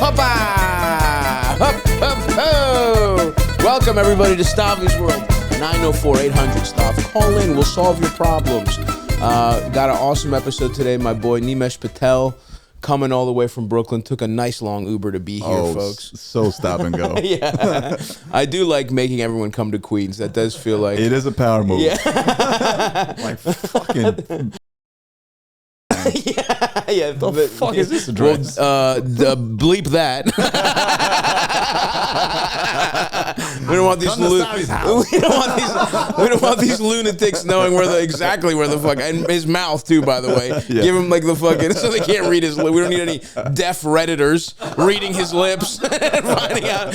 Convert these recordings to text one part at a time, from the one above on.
Hoppa! Hup, hup, ho! Welcome, everybody, to Stavvy's World. 904-800-STAV. Call in. We'll solve your problems. Got an awesome episode today. My boy, Nimesh Patel, coming all the way from Brooklyn. Took a nice long Uber to be here, folks. So stop and go. Yeah. I do like making everyone come to Queens. That does feel like... It is a power move. Yeah. Like, fucking... yeah. The fuck is this address? Bleep that. We don't want these we don't want these lunatics knowing exactly where the fuck, and his mouth too, by the way. Yeah. Give him like the fucking, so they can't read his lips. We don't need any deaf Redditors reading his lips and finding out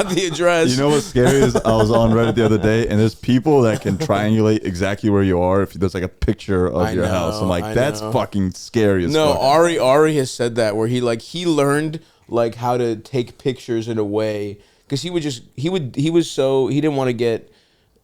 the address. You know what's scary is I was on Reddit the other day, and there's people that can triangulate exactly where you are if there's like a picture of your house. I'm like, that's fucking scary as fuck. Ari has said that, where he learned like how to take pictures in a way, because he didn't want to get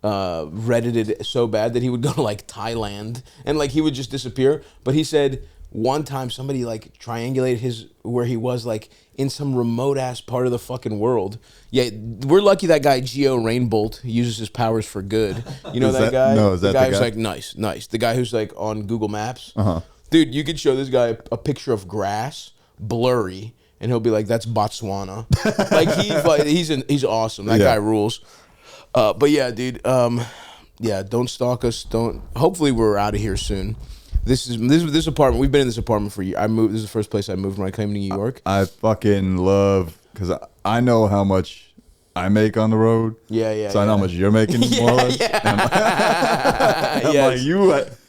Reddited so bad that he would go to like Thailand and like he would just disappear. But he said one time somebody like triangulated where he was, like in some remote ass part of the fucking world. Yeah, we're lucky that guy Geo Rainbolt uses his powers for good. You know that guy? No, is that the guy who's like nice. The guy who's like on Google Maps. Dude, you could show this guy a picture of grass, blurry, and he'll be like, "That's Botswana." He's awesome. That guy rules. But yeah, dude. Don't stalk us. Hopefully, we're out of here soon. This apartment. We've been in this apartment for years. This is the first place I moved when I came to New York. I fucking love, because I know how much I make on the road. Yeah. So I know how much you're making, more or less. I'm like,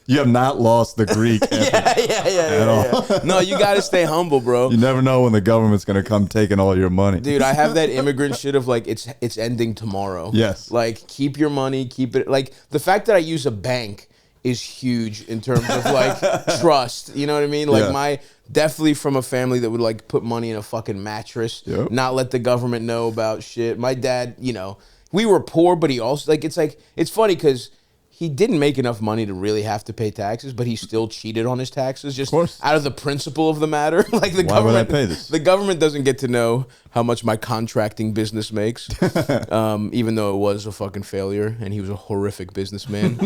you have not lost the Greek ethic at all. No, you got to stay humble, bro. You never know when the government's going to come taking all your money. Dude, I have that immigrant shit of like, it's ending tomorrow. Yes. Like, keep your money, keep it. Like, the fact that I use a bank is huge in terms of like trust. You know what I mean? Like definitely from a family that would like put money in a fucking mattress, not let the government know about shit. My dad, we were poor, but he also it's funny because he didn't make enough money to really have to pay taxes, but he still cheated on his taxes just out of the principle of the matter. Like Why would I pay this? The government doesn't get to know how much my contracting business makes, even though it was a fucking failure and he was a horrific businessman.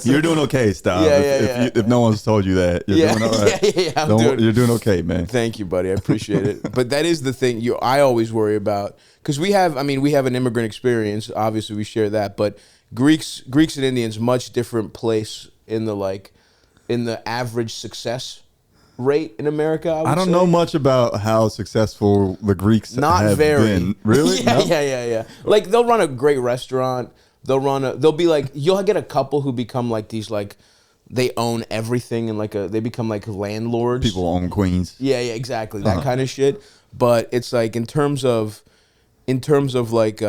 You're doing okay, Stav. If no one's told you that, you're doing all right. You're doing okay, man. Thank you, buddy. I appreciate it. But that is the thing I always worry about, because we have an immigrant experience. Obviously, we share that, but Greeks and Indians, much different place in the average success rate in America. I don't know much about how successful the Greeks have been. Really? Yeah. Like, they'll run a great restaurant. They'll be like, you'll get a couple who become like these, like, they own everything and they become like landlords. People own Queens. Yeah, exactly. That kind of shit. But it's like in terms of like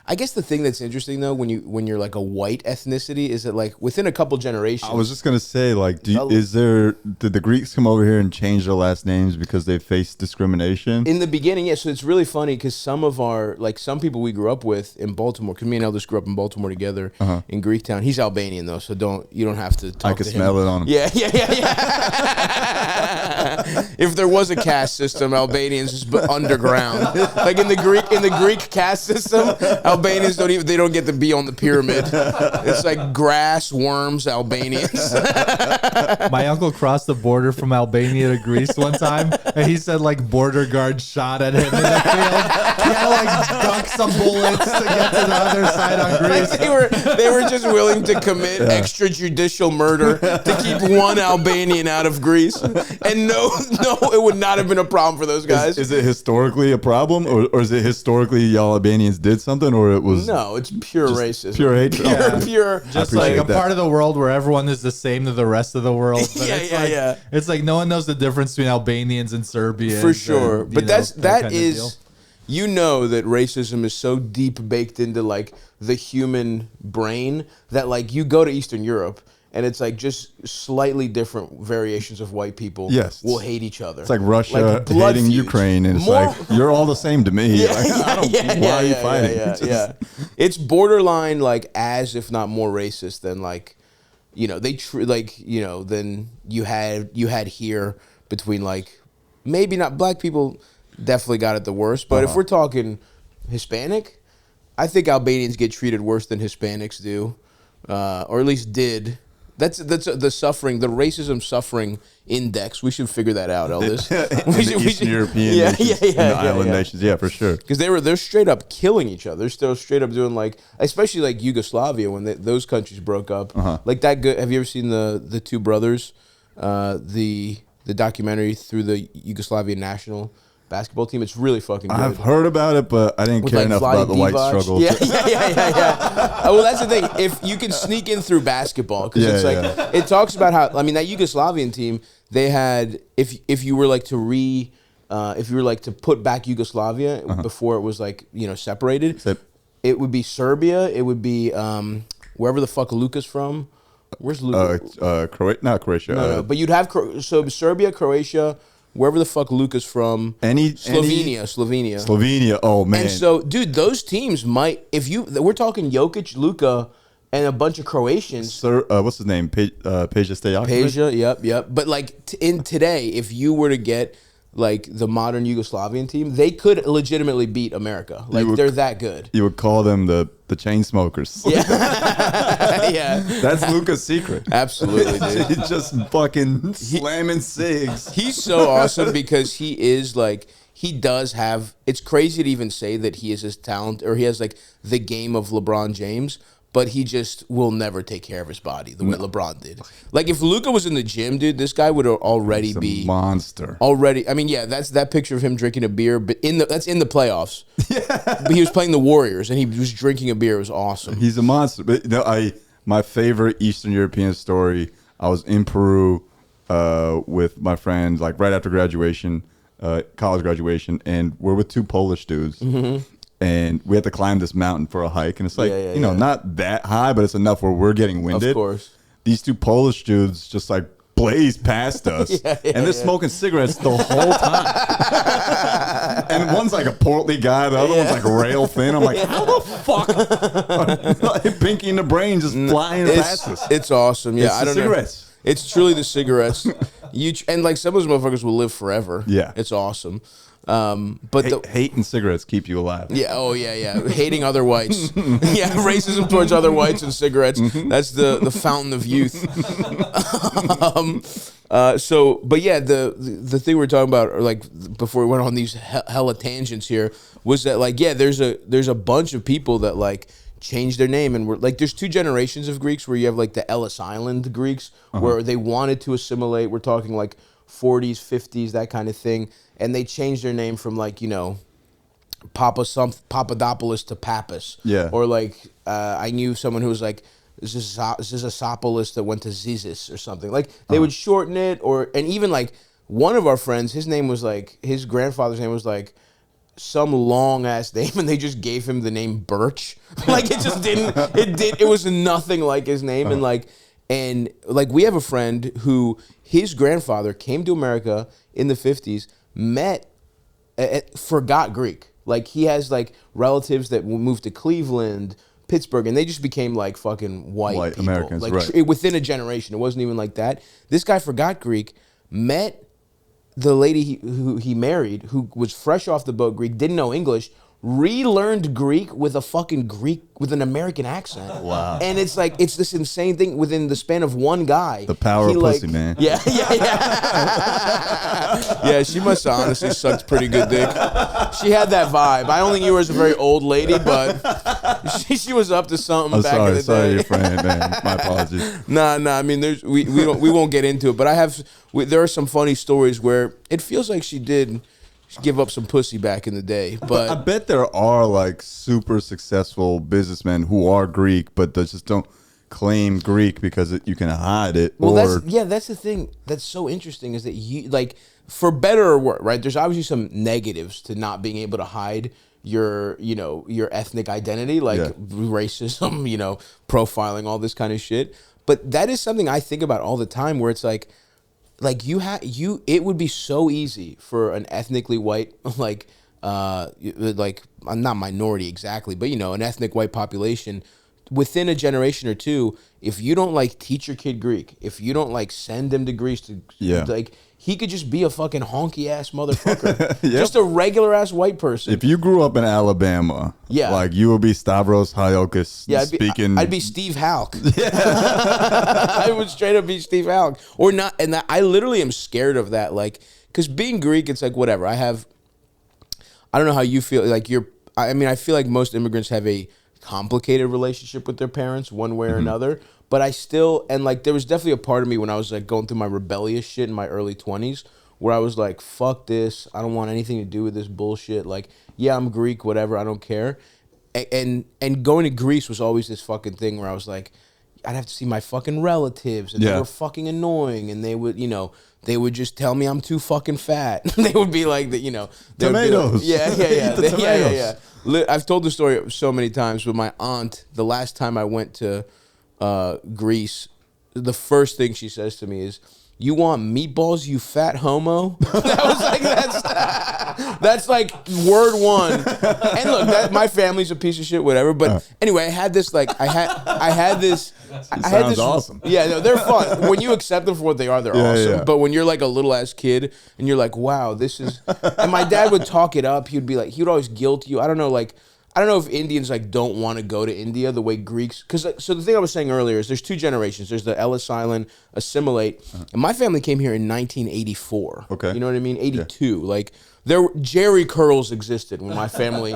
I guess the thing that's interesting though, when you're like a white ethnicity, is that like within a couple generations. I was just gonna say, like, did the Greeks come over here and change their last names because they faced discrimination? In the beginning, yeah. So it's really funny because some people we grew up with in Baltimore, because me and Eldis grew up in Baltimore together in Greektown. He's Albanian though, so you don't have to talk to him. I can smell it on him. Yeah. If there was a caste system, Albanians is underground. Like in the Greek caste system, Albanians don't get to be on the pyramid. It's like grass, worms, Albanians. My uncle crossed the border from Albania to Greece one time, and he said like border guards shot at him in the field. He had to like dunk some bullets to get to the other side on Greece. Like they were just willing to commit extrajudicial murder to keep one Albanian out of Greece. And no, it would not have been a problem for those guys. Is it historically a problem, or is it historically y'all Albanians did something, or it was... No, it's pure racism. Pure hatred. Pure. Just like a part of the world where everyone is the same to the rest of the world. But it's like no one knows the difference between Albanians and Serbians. For sure. And, but that is... You know that racism is so deep baked into like the human brain that like you go to Eastern Europe and it's like just slightly different variations of white people will hate each other. It's like Russia hating Ukraine, and it's like, you're all the same to me. Why are you fighting? It's borderline like as if not more racist than like, than you had here between like maybe not black people. definitely got it the worst. But if we're talking Hispanic, I think Albanians get treated worse than Hispanics do, or at least did. That's the suffering, the racism suffering index. We should figure that out, Eldis. Eastern European nations, and the island nations, for sure. Because they're straight up killing each other. They're still straight up doing like, especially like Yugoslavia when those countries broke up. Like that good. Have you ever seen the two brothers, the documentary through the Yugoslavian national basketball team? It's really fucking good. I've heard about it, but I didn't care enough about the white struggle. Yeah. Well, that's the thing. If you can sneak in through basketball, because it's like it talks about how, I mean, that Yugoslavian team, they had, if you were like to if you were like to put back Yugoslavia before it was like, you know, separated, it would be Serbia. It would be wherever the fuck Luca's from. Where's Luca? Not Croatia. No, but you'd have so Serbia, Croatia, wherever the fuck Luca's from. Slovenia. Oh man. And so, dude, those teams might, we're talking Jokic, Luca, and a bunch of Croatians. What's his name? Peja Stojakovic? Peja, yep. But like in today, if you were to get like the modern Yugoslavian team, they could legitimately beat America. Like they're that good. You would call them the chain smokers. Yeah. That's Luca's secret. Absolutely, dude. He's just fucking slamming cigs. He's so awesome because he is like, he does have, it's crazy to even say that he is his talent, or he has like the game of LeBron James, but he just will never take care of his body the way LeBron did. Like if Luca was in the gym, dude, this guy would already be a monster. Already, I mean, that's that picture of him drinking a beer, but that's in the playoffs. Yeah, but he was playing the Warriors and he was drinking a beer. It was awesome. He's a monster. But my favorite Eastern European story. I was in Peru with my friends, like right after graduation, college graduation, and we're with two Polish dudes. And we had to climb this mountain for a hike. And it's like, not that high, but it's enough where we're getting winded. Of course. These two Polish dudes just like blazed past us. And they're smoking cigarettes the whole time. And one's like a portly guy. The other one's like rail thin. I'm like, how the fuck? Pinky in the brain just flying past us. It's awesome. Yeah, I don't know. It's truly the cigarettes. And like some of those motherfuckers will live forever. Yeah. It's awesome. But hating cigarettes keep you alive. Yeah. Oh yeah. Hating other whites. Yeah. Racism towards other whites and cigarettes. That's the fountain of youth. But yeah, the thing we were talking about, or like before we went on these hella tangents here, was that like, yeah, there's a bunch of people that like changed their name, and we're like, there's two generations of Greeks where you have like the Ellis Island Greeks where they wanted to assimilate. We're talking like 40s, 50s, that kind of thing. And they changed their name from like, you know, Papadopoulos to Pappas. Yeah. Or like, I knew someone who was like, Zizasopoulos that went to Zizis or something. Like they would shorten it, and even like one of our friends, his name was like, his grandfather's name was like some long ass name, and they just gave him the name Birch. Like it just it was nothing like his name. And like we have a friend who his grandfather came to America in the 50s, forgot Greek. Like he has like relatives that moved to Cleveland, Pittsburgh, and they just became like fucking white people. Americans, like right. Within a generation. It wasn't even like that. This guy forgot Greek, met the lady who he married, who was fresh off the boat Greek, didn't know English, relearned Greek with with an American accent. Wow. And it's like, it's this insane thing within the span of one guy. The power of pussy, man. Yeah. Yeah, she must have honestly sucked pretty good dick. She had that vibe. I don't think you were as a very old lady, but she was up to something back in the day. Sorry, your friend, man. My apologies. Nah. I mean, we won't get into it, but there are some funny stories where it feels like she did give up some pussy back in the day. But I bet there are like super successful businessmen who are Greek, but they just don't claim Greek because you can hide it. Well, that's the thing that's so interesting, is that you, like, for better or worse, right? There's obviously some negatives to not being able to hide your ethnic identity, like racism, profiling, all this kind of shit. But that is something I think about all the time, where it's like it would be so easy for an ethnically white, like not minority exactly, but an ethnic white population, within a generation or two, if you don't like teach your kid Greek, if you don't like send him to Greece to he could just be a fucking honky ass motherfucker. Just a regular ass white person. If you grew up in Alabama, like you would be Stavros Hayokis speaking. I'd be Steve Halk. I would straight up be Steve Halk. Or not, and I literally am scared of that. Like, because being Greek, it's like whatever. I don't know how you feel. Like I feel like most immigrants have a complicated relationship with their parents one way or another. But I still, and like there was definitely a part of me when I was like going through my rebellious shit in my early 20s where I was like, fuck this. I don't want anything to do with this bullshit. Like, yeah, I'm Greek, whatever. I don't care. And going to Greece was always this fucking thing where I was like, I'd have to see my fucking relatives and they were fucking annoying and they would, they would just tell me I'm too fucking fat. They would be like, tomatoes. Yeah. I've told the story so many times, but my aunt, the last time I went to Greece, the first thing she says to me is, "You want meatballs, you fat homo?" That was like that's like word one. And look, my family's a piece of shit, whatever. But anyway, I had this awesome. Yeah, no, they're fun. When you accept them for what they are, they're awesome. Yeah. But when you're like a little ass kid and you're like, wow, this is, and my dad would talk it up. He would always guilt you. I don't know if Indians like don't want to go to India the way Greeks, so the thing I was saying earlier is there's two generations. There's the Ellis Island, assimilate, and my family came here in 1984. Okay, you know what I mean? 82. Yeah. Like Jerry curls existed when my family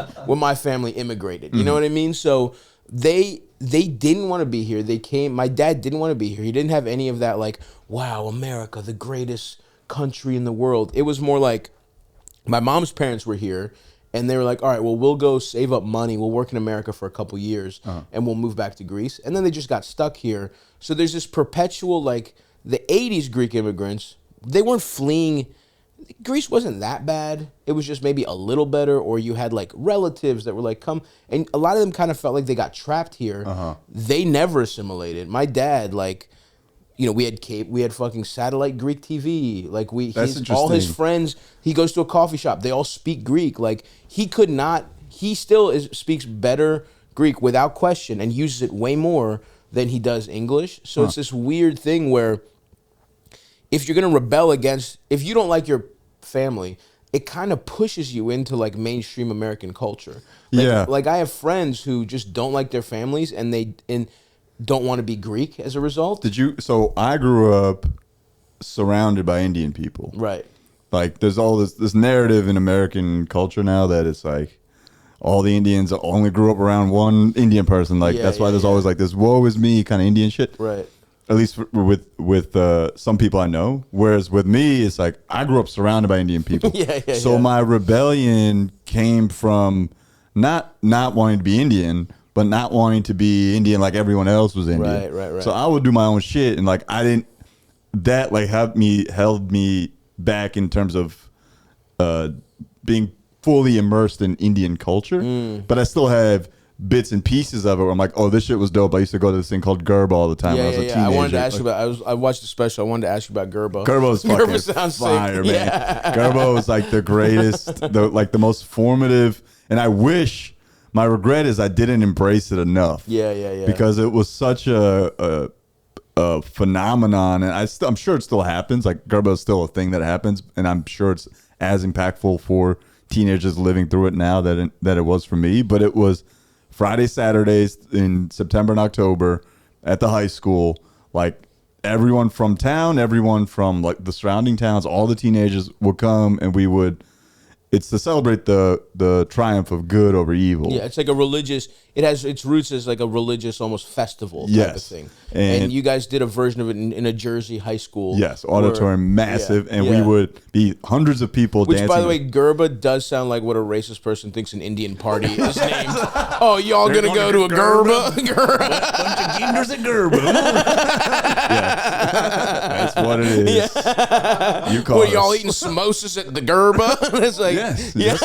immigrated. You know what I mean? So they didn't want to be here. They came. My dad didn't want to be here. He didn't have any of that like, wow, America, the greatest country in the world. It was more like my mom's parents were here. And they were like, all right, well, we'll go save up money. We'll work in America for a couple years, and we'll move back to Greece. And then they just got stuck here. So there's this perpetual, like, the 80s Greek immigrants, they weren't fleeing. Greece wasn't that bad. It was just maybe a little better, or you had, like, relatives that were like, come. And a lot of them kind of felt like they got trapped here. They never assimilated. My dad, like, we had fucking satellite Greek TV. Like all his friends, he goes to a coffee shop. They all speak Greek. Like he still speaks better Greek without question and uses it way more than he does English. So it's this weird thing where if you're going to rebel if you don't like your family, it kind of pushes you into like mainstream American culture. Like I have friends who just don't like their families and don't want to be Greek as a result. So I grew up surrounded by Indian people. Right. Like there's all this narrative in American culture now that it's like all the Indians only grew up around one Indian person. Like that's why there's always like this woe is me kind of Indian shit. Right. At least with some people I know. Whereas with me, it's like I grew up surrounded by Indian people. So my rebellion came from not wanting to be Indian, but not wanting to be Indian like everyone else was Indian. Right. So I would do my own shit, and like that like held me back in terms of being fully immersed in Indian culture. But I still have bits and pieces of it where I'm like, oh, this shit was dope. I used to go to this thing called garba all the time when I was a teenager. I wanted to ask you about. I watched the special. I wanted to ask you about garba. Garba was fucking fire, man. Yeah. Garba was like the greatest, the most formative, and I wish. My regret is I didn't embrace it enough. Yeah. Because it was such a phenomenon, and I'm sure it still happens. Like garba is still a thing that happens, and I'm sure it's as impactful for teenagers living through it now that it was for me. But it was Friday, Saturdays in September and October at the high school. Like everyone from town, everyone from like the surrounding towns, all the teenagers would come, and we would. It's to celebrate the triumph of good over evil. Yeah, it's like a religious. It has its roots as like a religious, almost festival type of thing. And you guys did a version of it in a Jersey high school. Yes, auditorium, massive, and we would be hundreds of people dancing. Which, by the way, garba does sound like what a racist person thinks an Indian party is named. Oh, y'all gonna go to a garba? Bunch of gingers at garba. That's what it is. Yeah. You call y'all eating samosas at the garba? It's like, yes,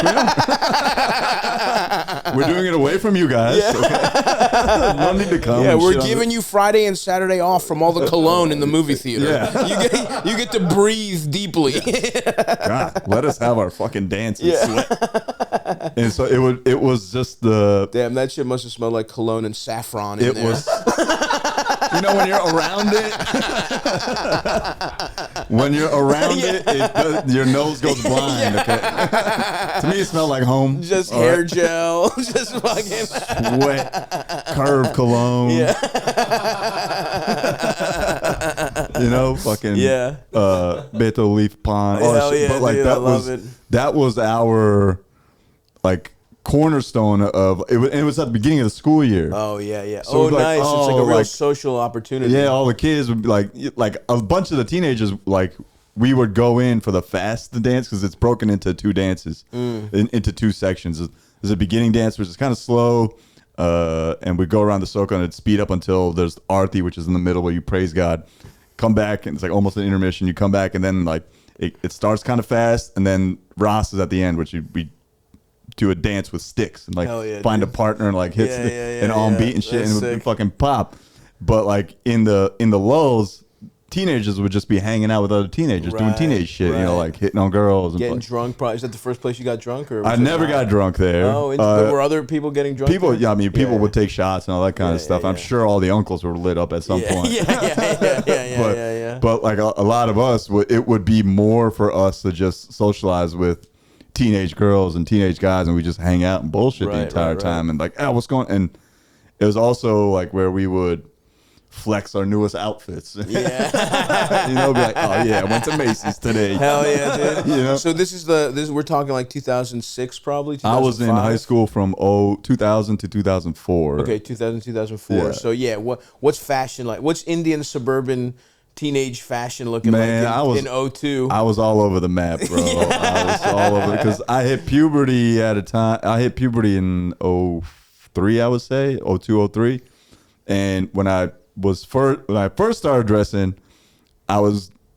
we're doing it away from you guys. Yeah. Okay. No need to come. Yeah, we're giving you Friday and Saturday off from all the cologne in the movie theater. Yeah. You get to breathe deeply. God, let us have our fucking dance and sweat. And so it was just the damn, that shit must have smelled like cologne and saffron in there. Was You know, when you're around it, your nose goes blind. Okay. To me, it smelled like home. Just hair gel, just fucking sweat, curve cologne. Yeah. You know, fucking betel leaf pond. Hell yeah, but like dude, I love it. That was our like cornerstone of it. It was at the beginning of the school year. Oh yeah. So Nice. It's like a real like, social opportunity. Yeah, all the kids would be like a bunch of the teenagers, like we would go in for the fast dance because it's broken into two dances, into two sections. There's a beginning dance, which is kind of slow, and we go around the circle and it'd speed up until there's Arthi, which is in the middle where you praise God. Come back and it's like almost an intermission. You come back and then like it starts kind of fast, and then Ross is at the end, which we do a dance with sticks and like find a partner and like hits an on beat and shit. That's and it would fucking pop. But like in the lulls, teenagers would just be hanging out with other teenagers doing teenage shit, you know, like hitting on girls and getting drunk. Probably is that the first place you got drunk? Or I never got drunk there. Oh, were other people getting drunk? People, there? yeah, I mean, people would take shots and all that kind of stuff. I'm sure all the uncles were lit up at some point. Yeah. But like a lot of us, it would be more for us to just socialize with teenage girls and teenage guys, and we just hang out and bullshit the entire time, and like, what's going? And it was also like where we would flex our newest outfits. Yeah. You know, be like, oh yeah, I went to Macy's today. Hell yeah, dude. You know? So this is we're talking like 2006 probably. 2005? I was in high school from 2000 to 2004. Okay, 2000 2004. Yeah. So yeah, what's fashion like? What's Indian suburban teenage fashion looking like in 02? I was all over the map, bro. I was all over because I hit puberty at a time. I hit puberty in 03, I would say, 02, 03. And when I first started dressing,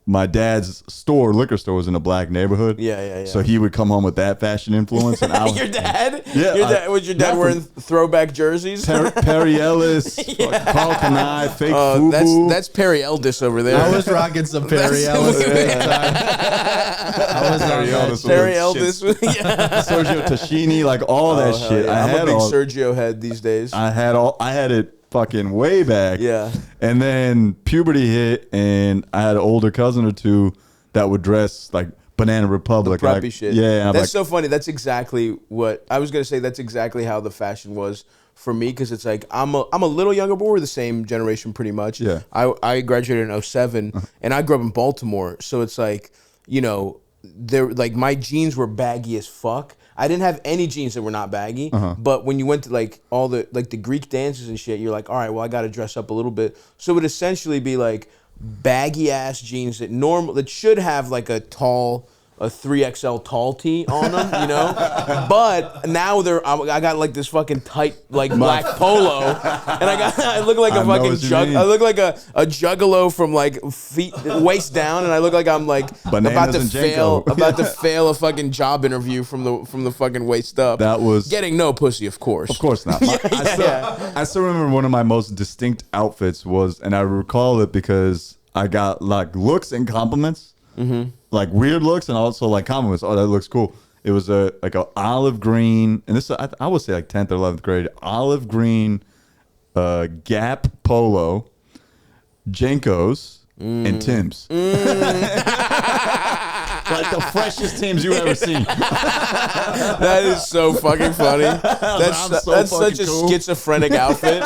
my dad's liquor store was in a black neighborhood. Yeah. So he would come home with that fashion influence. And Your dad? Yeah. Was your dad wearing throwback jerseys? Perry Ellis, Carl Kanai, fake FUBU. That's Perry Eldis over there. I was rocking some Perry Ellis at the time. I was Perry Eldis. Sergio Tashini, like all that shit. Yeah. I'm a big Sergio head these days. I had it fucking way back. Yeah. And then puberty hit, and I had an older cousin or two that would dress like Banana Republic. The preppy shit. Yeah. That's so funny. That's exactly what I was going to say. That's exactly how the fashion was for me, because it's like I'm a little younger, but we're the same generation pretty much. Yeah. I graduated in 07, and I grew up in Baltimore. So it's like, you know, my jeans were baggy as fuck. I didn't have any jeans that were not baggy, but when you went to like all the the Greek dances and shit, you're like, all right, well, I got to dress up a little bit. So it would essentially be like baggy ass jeans that should have like a 3XL tall tee on them, you know. But now I got like this fucking tight like black polo, and I look like a fucking I look like a juggalo from like waist down, and I look like I'm like about to fail a fucking job interview from the fucking waist up. That was getting no pussy, of course. Of course not. I still remember one of my most distinct outfits was, and I recall it because I got like looks and compliments. Mm-hmm. Like weird looks and also like compliments. Oh, that looks cool. It was like a olive green, and this I would say like 10th or 11th grade, olive green Gap polo, Jenkos, and Tim's. Like the freshest Tim's you've ever seen. That is so fucking funny. That's such a schizophrenic outfit.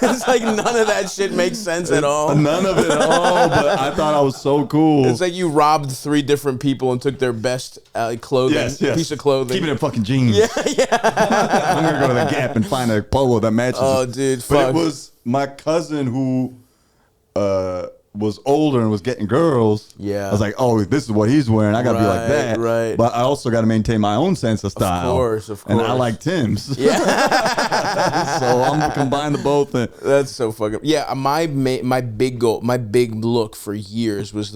It's like none of that shit makes sense at all. None of it at all, but I thought I was so cool. It's like you robbed 3 different people and took their best clothing, piece of clothing. Keep it in fucking jeans. Yeah. I'm going to go to the Gap and find a polo that matches. Oh, dude, fuck. But it was my cousin who was older and was getting girls. Yeah. I was like, oh, this is what he's wearing. I got to be like that. Right. But I also got to maintain my own sense of style. Of course. And I like Tim's. Yeah. So I'm going to combine the both. That's so fucking... Yeah, my big goal, my big look for years was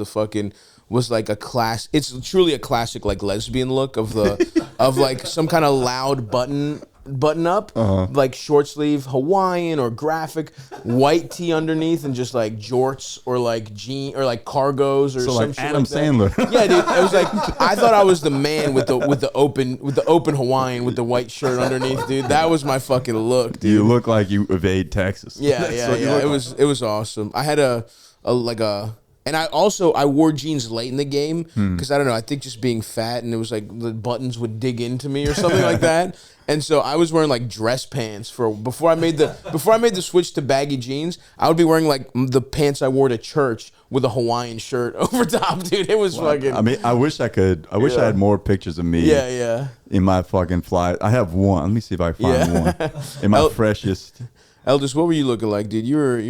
like a class... It's truly a classic like lesbian look of like some kind of loud button button up, like short sleeve Hawaiian or graphic, white tee underneath, and just like jorts or like jean or like cargos or So some like shit Adam like that. Sandler. Yeah, dude. It was like I thought I was the man with the open Hawaiian with the white shirt underneath, dude. That was my fucking look, dude. You look like you evade Texas. Yeah, That's yeah, what you yeah. look It like. was awesome. I had and I wore jeans late in the game because I don't know. I think just being fat and it was like the buttons would dig into me or something like that. And so I was wearing like dress pants before I made the switch to baggy jeans. I would be wearing like the pants I wore to church with a Hawaiian shirt over top, dude. It was fucking. I mean, I wish I had more pictures of me. Yeah. In my fucking fly. I have one. Let me see if I can find one. In my freshest. Eldis, what were you looking like, dude? You were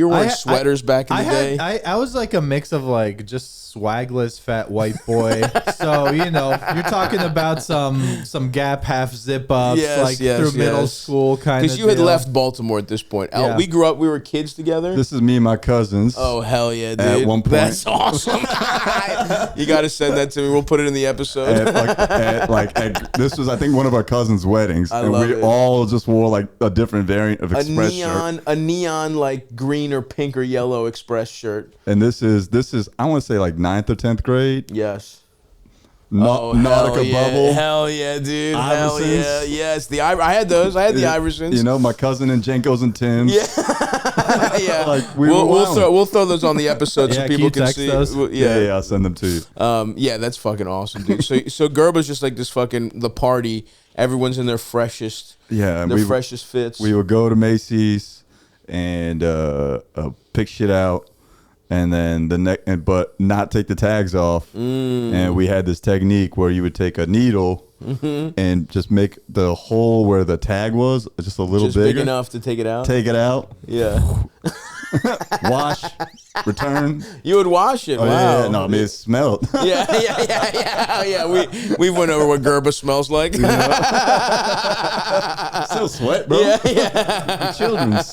wearing sweaters back in the day. I was like a mix of like just swagless fat white boy. So you're talking about some Gap half zip ups, through middle school kind of. Because you had left Baltimore at this point. Yeah. We grew up. We were kids together. This is me and my cousins. Oh hell yeah, dude! At one point, that's awesome. You got to send that to me. We'll put it in the episode. This was I think one of our cousins' weddings, and we all just wore like a different variant of Express shirt. A neon like green or pink or yellow Express shirt. And this is I want to say like 9th or 10th grade. Yes. Nautica bubble. Hell yeah, dude. Iversons. Hell yeah. Yes. I had those. I had the Iversons. You know, my cousin in Jenkos and Tim's. Yeah. Yeah. Like we'll throw those on the episode so people can see. Those? Yeah, I'll send them to you. Yeah, that's fucking awesome, dude. So Garba's just like this fucking the party. Everyone's in their freshest. Yeah, freshest fits. We would go to Macy's and pick shit out. And then but not take the tags off. And we had this technique where you would take a needle and just make the hole where the tag was just a little bigger. Big enough to take it out. Take it out. Yeah. Wash. Return. You would wash it. Oh, wow. Yeah, no, I mean it smelled. Yeah. We went over what Garba smells like. Still sweat, bro. Yeah. Children's.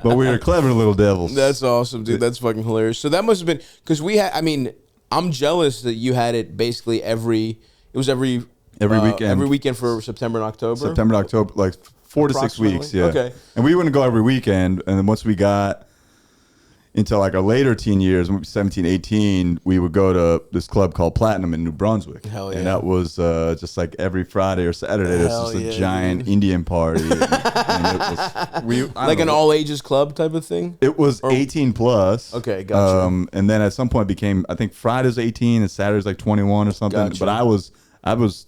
But we were clever little devils. That's awesome, dude. That's fucking hilarious. So that must have been because we had. I mean, I'm jealous that you had it basically every weekend. Every weekend for September and October. September, October, like 4 to 6 weeks. Yeah. Okay. And we wouldn't go every weekend. And then once we got into like our later teen years, 17, 18, we would go to this club called Platinum in New Brunswick. Hell yeah. And that was just like every Friday or Saturday, there's just a giant Indian party. and it was, like an all ages club type of thing? It was 18 plus. Okay, gotcha. And then at some point became, I think Friday's 18 and Saturday's like 21 or something. Gotcha. But I was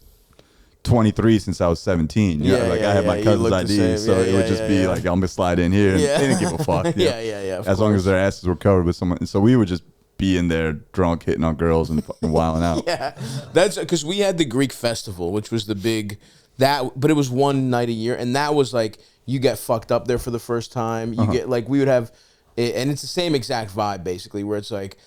23 since I was 17. I had my cousin's IDs, so it would just be like, I'm gonna slide in here. And they didn't give a fuck. Yeah. As long as their asses were covered with someone. And so we would just be in there drunk, hitting on girls and fucking wilding out. Yeah, that's because we had the Greek festival, which was the big but it was one night a year, and that was like you get fucked up there for the first time. You get like we would have, and it's the same exact vibe basically, where it's like.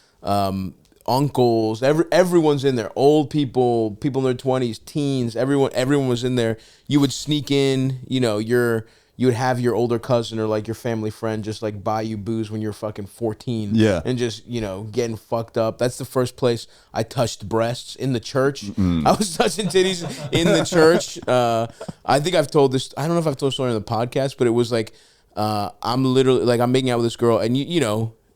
Uncles, everyone's in there. Old people, people in their 20s, teens, everyone was in there. You would sneak in, you would have your older cousin or like your family friend just like buy you booze when you're fucking 14. Yeah. And just, getting fucked up. That's the first place I touched breasts in the church. I was touching titties in the church. I think I've told this, I don't know if I've told this story on the podcast, but it was like, I'm literally like, I'm making out with this girl and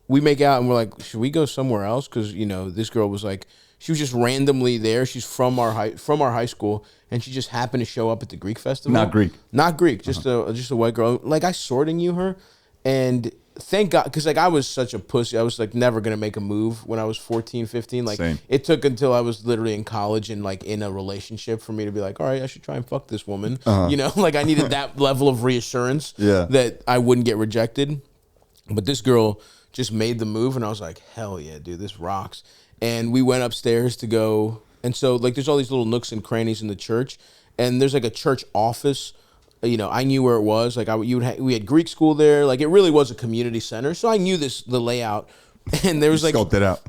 we make out and we're like, should we go somewhere else? Because this girl was like, she was just randomly there. She's from our high school, and she just happened to show up at the Greek festival. Not Greek, just a white girl. Like I sorting her, and thank God, because like I was such a pussy. I was like never gonna make a move when I was 14, 15. Like Same. It took until I was literally in college and like in a relationship for me to be like, all right, I should try and fuck this woman. Like I needed that level of reassurance that I wouldn't get rejected. But this girl just made the move, and I was like, hell yeah, dude, this rocks. And we went upstairs to go, and so like there's all these little nooks and crannies in the church, and there's like a church office. I knew where it was. Like we had Greek school there. Like it really was a community center, so I knew the layout. And there was like scoped it out.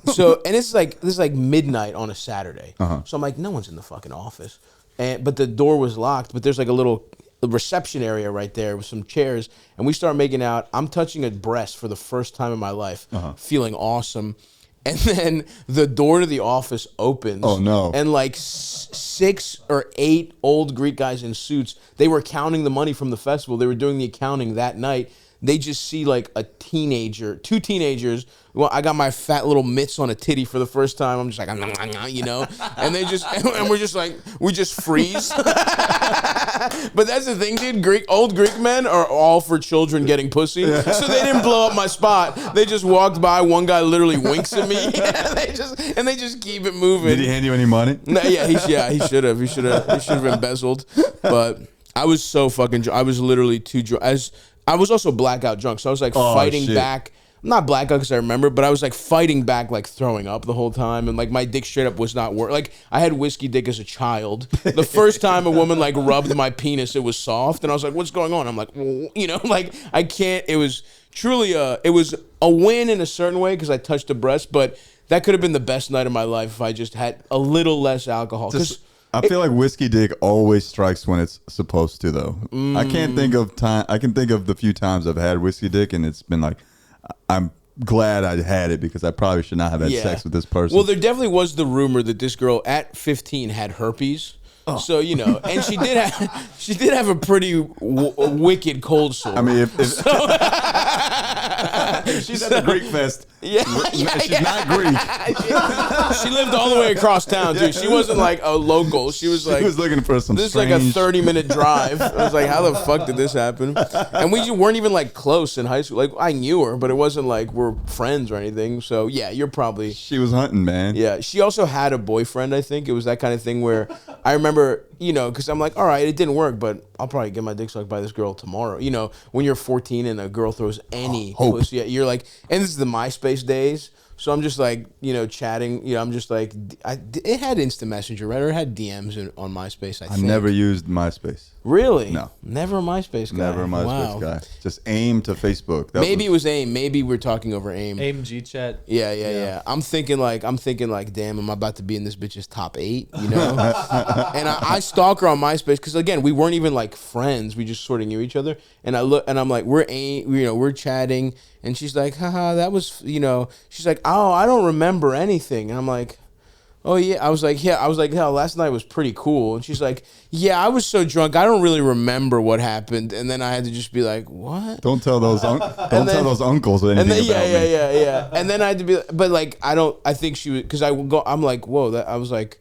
And this is like midnight on a Saturday. So I'm like, no one's in the fucking office, but the door was locked. But there's like a little reception area right there with some chairs, and we start making out. I'm touching a breast for the first time in my life, feeling awesome. And then the door to the office opens. Oh no! And like 6 or 8 old Greek guys in suits. They were counting the money from the festival. They were doing the accounting that night. They just see like a teenager, 2 teenagers. Well, I got my fat little mitts on a titty for the first time. I'm just like, you know, and they just, and we're just like, we just freeze. But that's the thing, dude. Old Greek men are all for children getting pussy. So they didn't blow up my spot. They just walked by. One guy literally winks at me. and they just keep it moving. Did he hand you any money? No, he should have. He should have embezzled. But I was so fucking drunk. I was literally too drunk. I was also blackout drunk, so I was like fighting back. I'm not blackout because I remember, but I was like fighting back, like throwing up the whole time, and like my dick straight up was not working. Like I had whiskey dick as a child. The first time a woman like rubbed my penis, it was soft, and I was like, "What's going on?" I'm like, you know, like I can't. It was truly it was a win in a certain way because I touched a breast, but that could have been the best night of my life if I just had a little less alcohol. I feel like whiskey dick always strikes when it's supposed to, though. I can't think of time. I can think of the few times I've had whiskey dick, and it's been like, I'm glad I had it because I probably should not have had sex with this person. Well, there definitely was the rumor that this girl at 15 had herpes. Oh. So, you know, and she did have a pretty wicked cold sore. I mean, if she's at the Greek fest, she's not Greek. She lived all the way across town, dude. She wasn't like a local. She was looking for some. This is like a 30-minute drive. I was like, how the fuck did this happen? And we weren't even like close in high school. Like I knew her, but it wasn't like we're friends or anything. So yeah, you're probably. She was hunting, man. Yeah, she also had a boyfriend. I think it was that kind of thing where I remember, you know, because I'm like, all right, it didn't work, but I'll probably get my dick sucked by this girl tomorrow. You know, when you're 14 and a girl throws any pussy, you're like, and this is the MySpace days. So I'm just like, you know, chatting. You know, I'm just like, it had instant messenger, right? Or it had DMs on MySpace, I think. I never used MySpace. Really? No. Never a MySpace guy. Never a MySpace guy. Just AIM to Facebook. Maybe it was AIM. Maybe we're talking over AIM. AIM G-Chat. Yeah. I'm thinking like, damn, I'm about to be in this bitch's top 8, you know? And I stalk her on MySpace because, again, we weren't even like friends. We just sort of knew each other. And I look, and I'm like, we're chatting. And she's like, haha, that was, you know, she's like, oh, I don't remember anything. And I'm like, oh, yeah. I was like, hell, last night was pretty cool. And she's like, yeah, I was so drunk, I don't really remember what happened. And then I had to just be like, what? Don't tell those tell those uncles anything about me. Yeah. And then I had to be, but like, I think she was, because I'm like, whoa, I was like,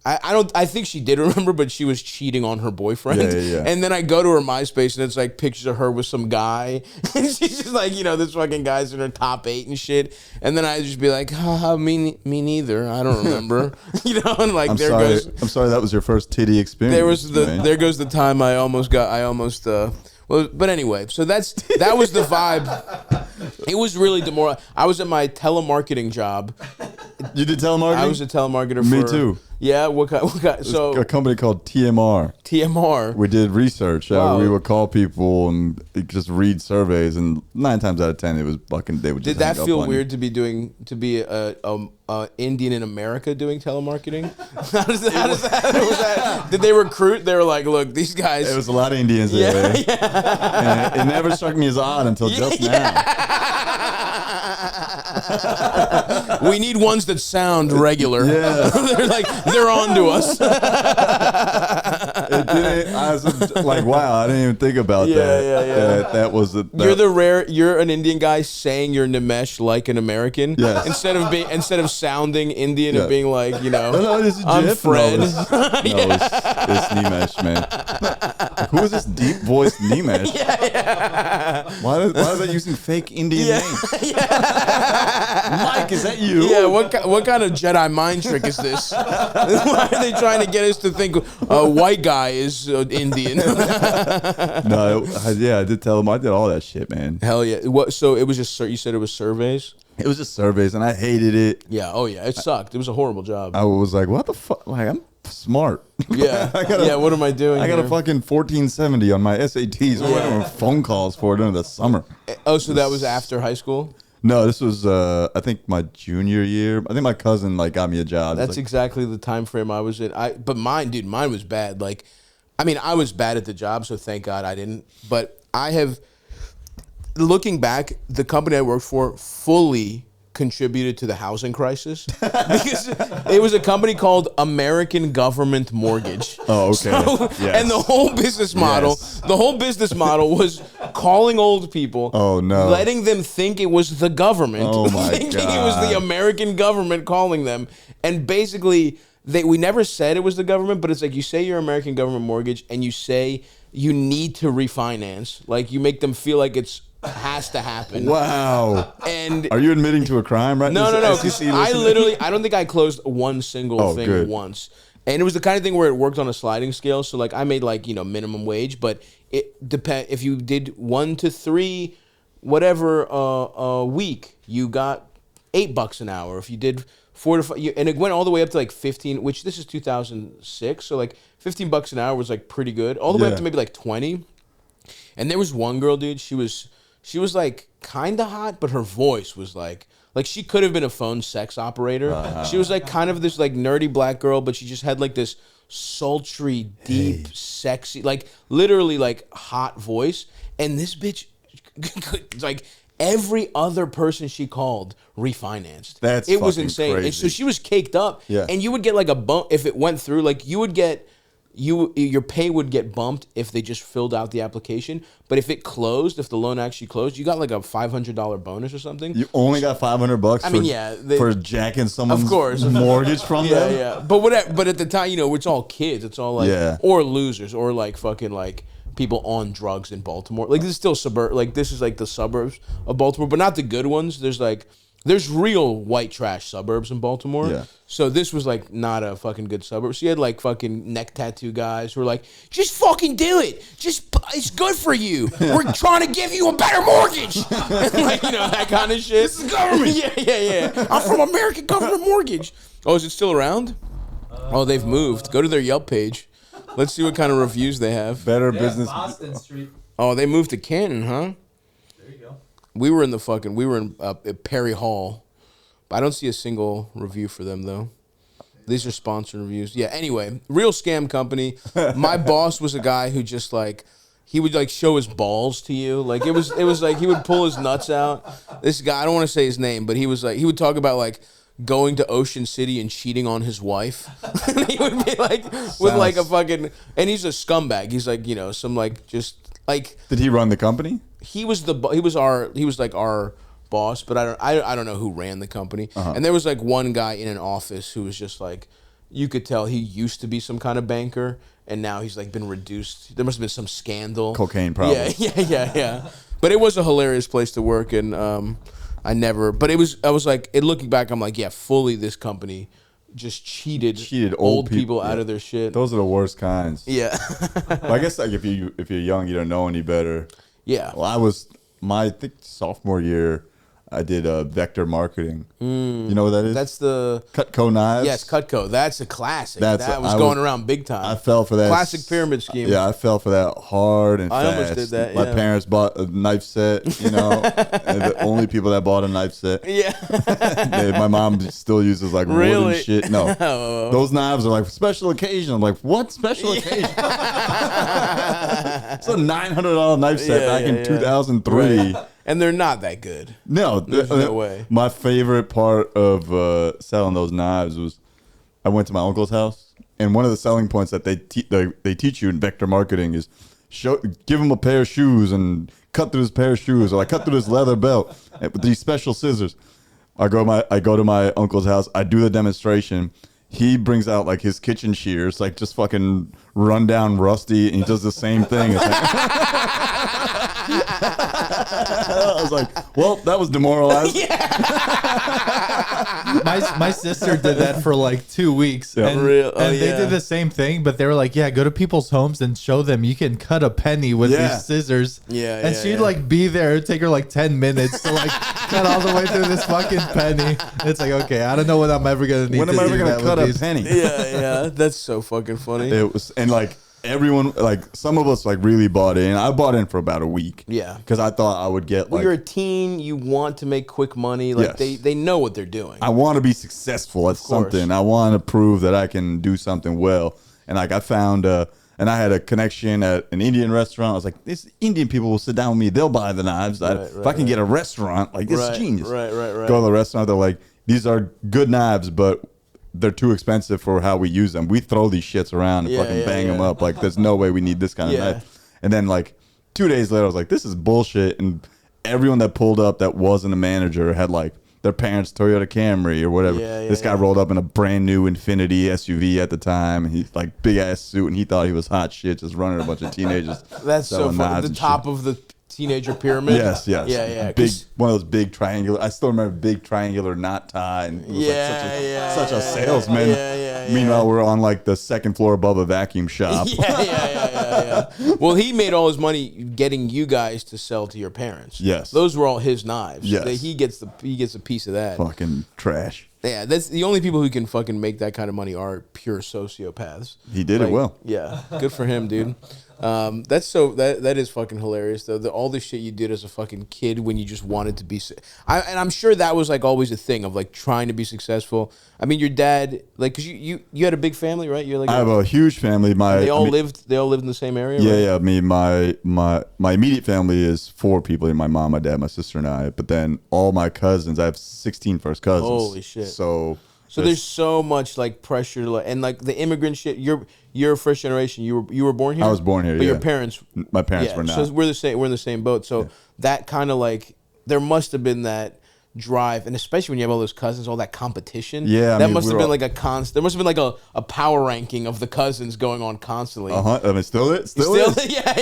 I think she did remember, but she was cheating on her boyfriend. Yeah. And then I go to her MySpace and it's like pictures of her with some guy. And she's just like, you know, this fucking guy's in her top 8 and shit. And then I just be like, haha, me neither. I don't remember. You know, and like, I'm sorry that was your first titty experience. There goes the time well, but anyway, so that was the vibe. It was really demoralizing. I was at my telemarketing job. You did telemarketing? I was a telemarketer Me too. Yeah, what kind? So a company called TMR. TMR. We did research. Wow. We would call people and just read surveys, and 9 times out of 10, it was fucking. They would just. Did that feel weird to be a Indian in America doing telemarketing? How does that? Did they recruit? They were like, look, these guys. There was a lot of Indians there. Yeah. And it never struck me as odd until just now. We need ones that sound regular. Yeah. they're on to us. I was like, wow, I didn't even think about that. Yeah. That was you're an Indian guy saying you're Nimesh like an American. Yes. Instead of sounding Indian and being like, you know, no, this is I'm Jeff. Fred. It's Nimesh, man. Who is this deep voiced Nimesh? Yeah. Why are they using fake Indian names? Mike, is that you? Yeah, what kind of Jedi mind trick is this? Why are they trying to get us to think a white guy is Indian? No, I did tell them. I did all that shit, man. Hell yeah. What? So it was just, you said it was surveys? It was just surveys, and I hated it. Yeah, oh yeah, it sucked. It was a horrible job. I was like, what the fuck? Like, I'm smart. Yeah, what am I doing? I got a fucking 1470 on my SATs. What am I doing phone calls for during the summer? Oh, so that was after high school? No, this was I think my junior year. I think my cousin got me a job. That's exactly the time frame I was in. But mine was bad. Like, I mean, I was bad at the job, so thank God I didn't. But I have, looking back, the company I worked for fully contributed to the housing crisis because it was a company called American Government Mortgage. Oh, okay. And the whole business model, was calling old people. Oh, no. Letting them think it was the government. Oh, my thinking God. it was the American government calling them, and basically we never said it was the government, but it's like you say your American government mortgage, and you say you need to refinance. Like you make them feel like it's has to happen. Wow. And are you admitting to a crime right now? No. Because I don't think I closed one single thing once. And it was the kind of thing where it worked on a sliding scale. So like I made like, minimum wage, but it depend if you did 1 to 3, whatever a week, you got $8 an hour. If you did 4 to 5, and it went all the way up to like 15, which this is 2006. So like $15 an hour was like pretty good. All the way up to maybe like 20. And there was one girl, dude, she was like kind of hot, but her voice was like she could have been a phone sex operator. She was like kind of this like nerdy black girl, but she just had like this sultry, deep, sexy, like literally like hot voice. And this bitch, like every other person she called refinanced. It was insane. Crazy. And so she was caked up. Yeah. And you would get like a bump if it went through. Like you would get. Your pay would get bumped if they just filled out the application, but if it closed, if the loan actually closed, you got like a $500 bonus or something. You only got $500. I mean, for jacking someone's mortgage from them. Yeah. But at the time, it's all kids. It's all like or losers or like fucking like people on drugs in Baltimore. Like this is still this is like the suburbs of Baltimore, but not the good ones. There's real white trash suburbs in Baltimore. Yeah. So this was like not a fucking good suburb. So you had like fucking neck tattoo guys who were like, just fucking do it. It's good for you. We're trying to give you a better mortgage. And like, that kind of shit. This is government. Yeah. I'm from American Government Mortgage. Oh, is it still around? Oh, they've moved. Go to their Yelp page. Let's see what kind of reviews they have. Better business. Boston Street. Oh, they moved to Canton, huh? There you go. We were in at Perry Hall. I don't see a single review for them, though. These are sponsored reviews. Yeah, anyway, real scam company. My boss was a guy who just, like, he would, like, show his balls to you. Like, it was like he would pull his nuts out. This guy, I don't want to say his name, but he was, like, he would talk about, like, going to Ocean City and cheating on his wife. He would be, like, with, like, a fucking, and he's a scumbag. He's, like, some, like, just, like. Did he run the company? He was like our boss, but I don't know who ran the company. And there was like one guy in an office who was just like, you could tell he used to be some kind of banker, and now he's like been reduced. There must have been some scandal, cocaine probably. Yeah. But it was a hilarious place to work, and I was like, looking back, I'm like, yeah, fully this company just cheated old people out of their shit. Those are the worst kinds. Yeah. Well, I guess like if you're young, you don't know any better. Yeah. Well, I think sophomore year, I did vector marketing. You know what that is? That's the Cutco knives. Yes, Cutco. That's a classic. That was going around big time. I fell for that. Classic pyramid scheme. Yeah, I fell for that hard and fast. I almost did that. My parents bought a knife set. And the only people that bought a knife set. Yeah. My mom still uses like wooden shit. No, those knives are like for special occasion. I'm like, what special occasion? It's a $900 knife set back in 2003. Right. And they're not that good. No, there's no way. My favorite part of selling those knives was I went to my uncle's house, and one of the selling points that they teach you in vector marketing is give him a pair of shoes and cut through his pair of shoes, or like cut through his leather belt with these special scissors. I go to my uncle's house. I do the demonstration. He brings out like his kitchen shears, like just fucking run down, rusty, and he does the same thing. It's like, I was like, well, that was demoralizing. My sister did that for like 2 weeks. Yeah. And they did the same thing, but they were like, yeah, go to people's homes and show them you can cut a penny with these scissors. Yeah. And she'd like be there. It'd take her like 10 minutes to like cut all the way through this fucking penny. It's like, okay, I don't know when I'm ever going to need when am I ever going to cut a penny? Yeah. That's so fucking funny. It was, and like, everyone, like some of us like really bought in. I bought in for about a week. Yeah. Because I thought I would get you're a teen, you want to make quick money. Like they know what they're doing. I want to be successful at something. I want to prove that I can do something well. And like I found And I had a connection at an Indian restaurant. I was like, these Indian people will sit down with me. They'll buy the knives. If I can get a restaurant, like, this is genius. Right. Go to the restaurant. They're like, these are good knives, but they're too expensive for how we use them. We throw these shits around and fucking bang them up. Like, there's no way we need this kind of knife. And then, like, 2 days later, I was like, this is bullshit. And everyone that pulled up that wasn't a manager had, like, their parents' Toyota Camry or whatever. This guy rolled up in a brand new Infinity SUV at the time. And he's like big ass suit, and he thought he was hot shit, just running a bunch of teenagers. That's so funny. The top of the teenager pyramid. Yes. Yeah. Big, one of those big triangular. I still remember big triangular knot tie, and it was such a salesman. Meanwhile, we're on like the second floor above a vacuum shop. Yeah. Well, he made all his money getting you guys to sell to your parents. Yes, those were all his knives. Yes, he gets a piece of that. Fucking trash. Yeah, that's the only people who can fucking make that kind of money are pure sociopaths. He did it well. Yeah, good for him, dude. That is fucking hilarious though. All the shit you did as a fucking kid when you just wanted to be, and I'm sure that was like always a thing of like trying to be successful. I mean, your dad, like, cause you had a big family, right? You're like, I have a huge family. They all lived in the same area. Yeah, right? yeah. I mean, my immediate family is 4 people: my mom, my dad, my sister, and I. But then all my cousins, I have 16 first cousins. Holy shit! So there's so much like pressure and like the immigrant shit. You're first generation. You were born here. I was born here, but your parents. My parents were not. So we're the same. We're in the same boat. So that kind of like there must have been that drive, and especially when you have all those cousins, all that competition. Yeah, that must have been like a constant. There must have been like a power ranking of the cousins going on constantly. I mean, still is. Yeah.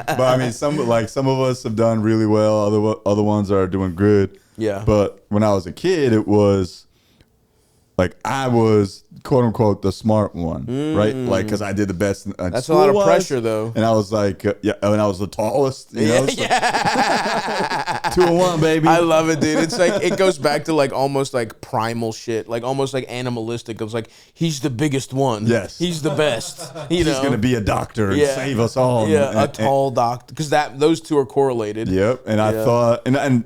But I mean, some of us have done really well. Other ones are doing good. Yeah. But when I was a kid, it was like I was quote unquote the smart one, right? Like, because I did the best. That's a lot of pressure, though. And I was like, and I was the tallest. You know, so 2-1, baby. I love it, dude. It's like it goes back to like almost like primal shit, like almost like animalistic. It was like he's the biggest one. Yes, he's the best. He's gonna be a doctor and save us all. Yeah, a tall doctor, because those two are correlated. Yep. And I thought, and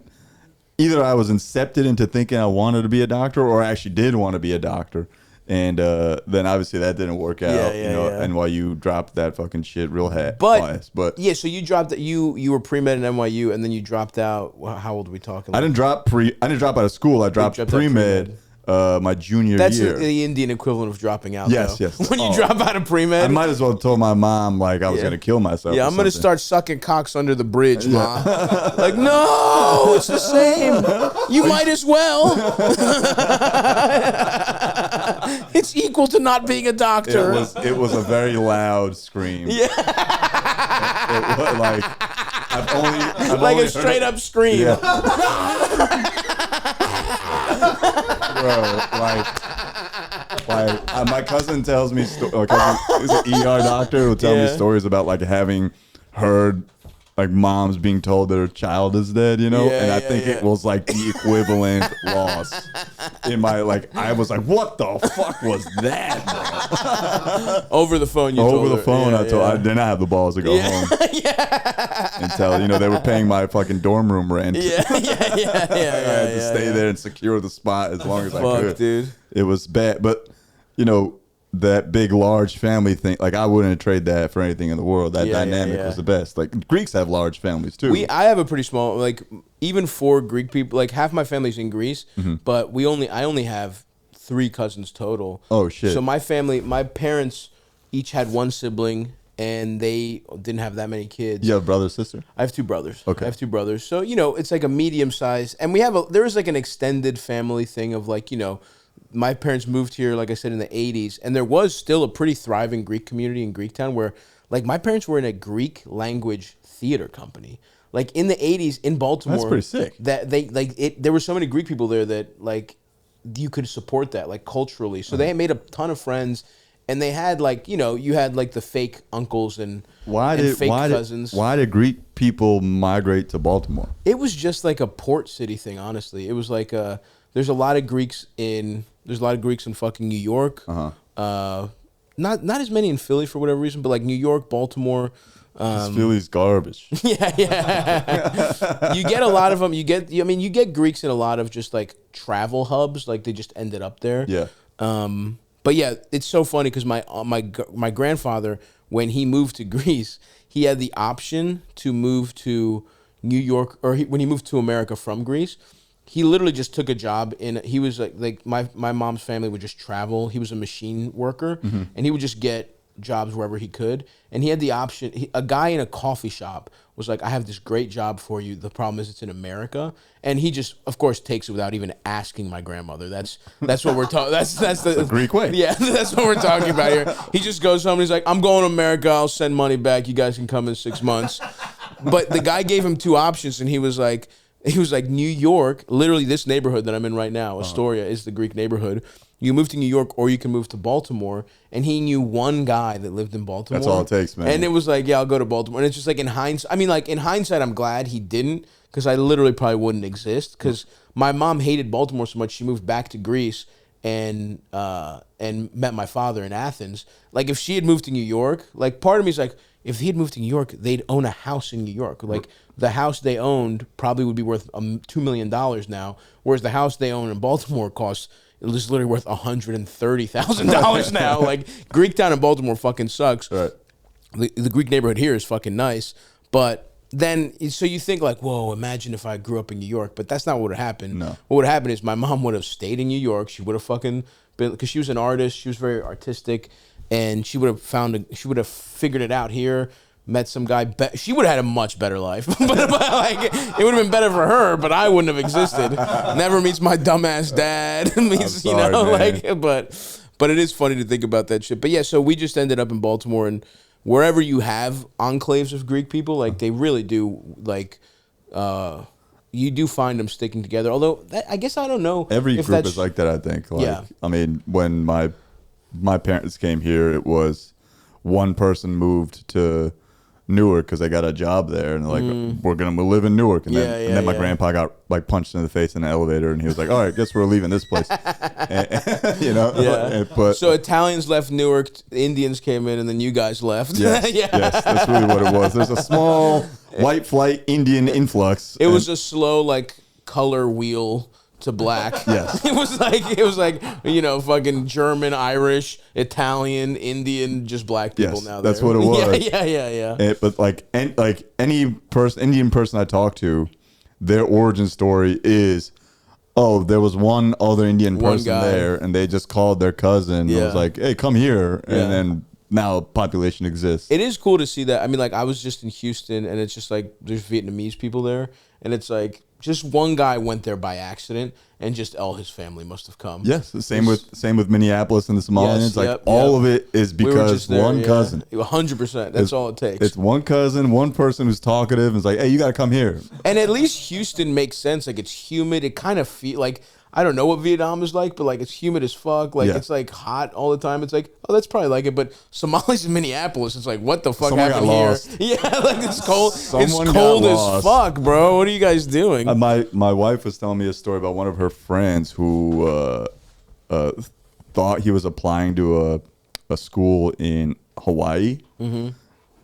either I was incepted into thinking I wanted to be a doctor, or I actually did want to be a doctor. And then obviously that didn't work out, NYU dropped that fucking shit real fast. But yeah, so you dropped you were pre-med at NYU, and then you dropped out. How old are we talking? I didn't drop out of school. I dropped pre-med my junior year. That's the Indian equivalent of dropping out. Yes, though. yes. When you drop out of pre-med, I might as well have told my mom like I was gonna kill myself. Yeah, I'm gonna start sucking cocks under the bridge, Ma. Like, no, it's the same. You might as well. It's equal to not being a doctor. It was a very loud scream. Yeah. It was like I've like only a straight up scream. Yeah. Bro, my cousin tells me, my cousin is an ER doctor who tell me stories about like having heard like moms being told their child is dead, and I think it was like the equivalent loss in my I was like, what the fuck was that, bro? Over the phone, over the phone. I did not have the balls to go home and tell they were paying my fucking dorm room rent. I had to stay there and secure the spot as long as I could. Dude. It was bad, but that big large family thing, like I wouldn't trade that for anything in the world. That dynamic was the best. Like Greeks have large families too. I have a pretty small, like even for Greek people, like half my family's in Greece, but I only have 3 cousins total. Oh shit. So my parents each had 1 sibling, and they didn't have that many kids. You have a brother or sister? I have 2 brothers. Okay. I have 2 brothers. So, it's like a medium size, and there is like an extended family thing of like, my parents moved here, like I said, in the 80s, and there was still a pretty thriving Greek community in Greektown where, like, my parents were in a Greek language theater company. Like, in the 80s in Baltimore. That's pretty sick. That there were so many Greek people there that, like, you could support that, like, culturally. So they made a ton of friends, and they had, like, you had, like, the fake uncles and fake cousins. Why did Greek people migrate to Baltimore? It was just, like, a port city thing, honestly. It was, like, there's a lot of Greeks in fucking New York. Not as many in Philly for whatever reason, but like New York, Baltimore. Philly's garbage. Yeah. You get a lot of them. You get Greeks in a lot of just like travel hubs. Like they just ended up there. Yeah. But yeah, it's so funny because my grandfather, when he moved to Greece, he had the option to move to New York, or when he moved to America from Greece, he literally just took a job he was like my mom's family would just travel. He was a machine worker, and he would just get jobs wherever he could. And he had the option. A guy in a coffee shop was like, I have this great job for you. The problem is it's in America. And he just, of course, takes it without even asking my grandmother. That's what we're talking. That's the Greek way. Yeah, that's what we're talking about here. He just goes home and he's like, I'm going to America. I'll send money back. You guys can come in 6 months. But the guy gave him 2 options, and he was like, New York, literally this neighborhood that I'm in right now, Astoria, is the Greek neighborhood. You move to New York, or you can move to Baltimore. And he knew one guy that lived in Baltimore. That's all it takes, man. And it was like, yeah, I'll go to Baltimore. And it's just like in hindsight, I'm glad he didn't, because I literally probably wouldn't exist. Because my mom hated Baltimore so much, she moved back to Greece and met my father in Athens. Like, if she had moved to New York, like, part of me is like, if he had moved to New York, they'd own a house in New York. Like, the house they owned probably would be worth $2 million now, whereas the house they own in Baltimore it was literally worth $130,000 now. Like, Greektown in Baltimore fucking sucks. Right. The Greek neighborhood here is fucking nice, but then so you think like, whoa, imagine if I grew up in New York, but that's not what would have happened. No. What would happen is my mom would have stayed in New York. She would have fucking been, because she was an artist. She was very artistic, and she would have figured it out here. Met some guy. She would have had a much better life, but like it would have been better for her. But I wouldn't have existed. Never meets my dumbass dad. Meets, sorry, man. like, but it is funny to think about that shit. But yeah, so we just ended up in Baltimore, and wherever you have enclaves of Greek people, like they really do, like you do find them sticking together. Although I guess I don't know. Every if group is like that, I think. Like, Yeah. I mean, when my parents came here, it was one person moved to Newark because they got a job there, and they're like, we're gonna live in Newark, and then my grandpa got like punched in the face in the elevator, and he was like, all right, guess we're leaving this place. You know. Yeah. But so Italians left Newark, Indians came in, and then you guys left. yes, Yeah. yes, that's really what it was. There's a small white flight Indian influx. It was a slow like color wheel to black. Yes. It was like fucking German, Irish, Italian, Indian, just black people. Yes, now that's there. what it was. Yeah. But like any Indian person I talk to, their origin story is, oh, there was one other Indian One person guy. there, and they just called their cousin. And Yeah. was like, hey, come here, Yeah. and then now population exists. It is cool to see that. I mean, like, I was just in Houston, and it's just like there's Vietnamese people there, and it's like just one guy went there by accident, and just all his family must have come. Yes, the same with Minneapolis and the Somalians. Yes, like yep, all yep. of it is We were because just there, one cousin. 100%. That's all it takes. It's one cousin, one person who's talkative, and is like, hey, you got to come here. And at least Houston makes sense. Like, it's humid. It kind of feel like, I don't know what Vietnam is like, but like it's humid as fuck. Like, Yeah. it's like hot all the time. It's like, oh, that's probably like it. But Somalis in Minneapolis, it's like, what the fuck Someone got happened here? lost. Yeah, like it's cold. Someone it's got cold as lost. fuck, bro. What are you guys doing? My wife was telling me a story about one of her friends who thought he was applying to a school in Hawaii. Mm-hmm.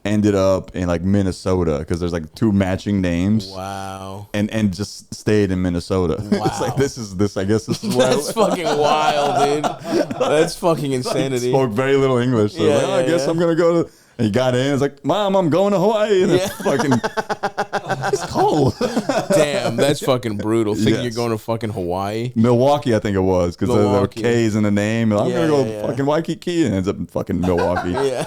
Ended up in like Minnesota because there's like 2 matching names. Wow. And just stayed in Minnesota. Wow. It's like I guess this is That's fucking wild, dude. That's fucking insanity. Spoke very little English. So Yeah, like, I guess yeah. I'm gonna go to. And he got in. It's like, Mom, I'm going to Hawaii. And it's fucking. It's cold. Damn, that's fucking brutal. Thinking Yes. you're going to fucking Hawaii. Milwaukee, I think it was, because there were Milwaukee. K's in the name. And I'm Yeah, gonna go yeah, yeah. fucking Waikiki, and ends up in fucking Milwaukee. Yeah.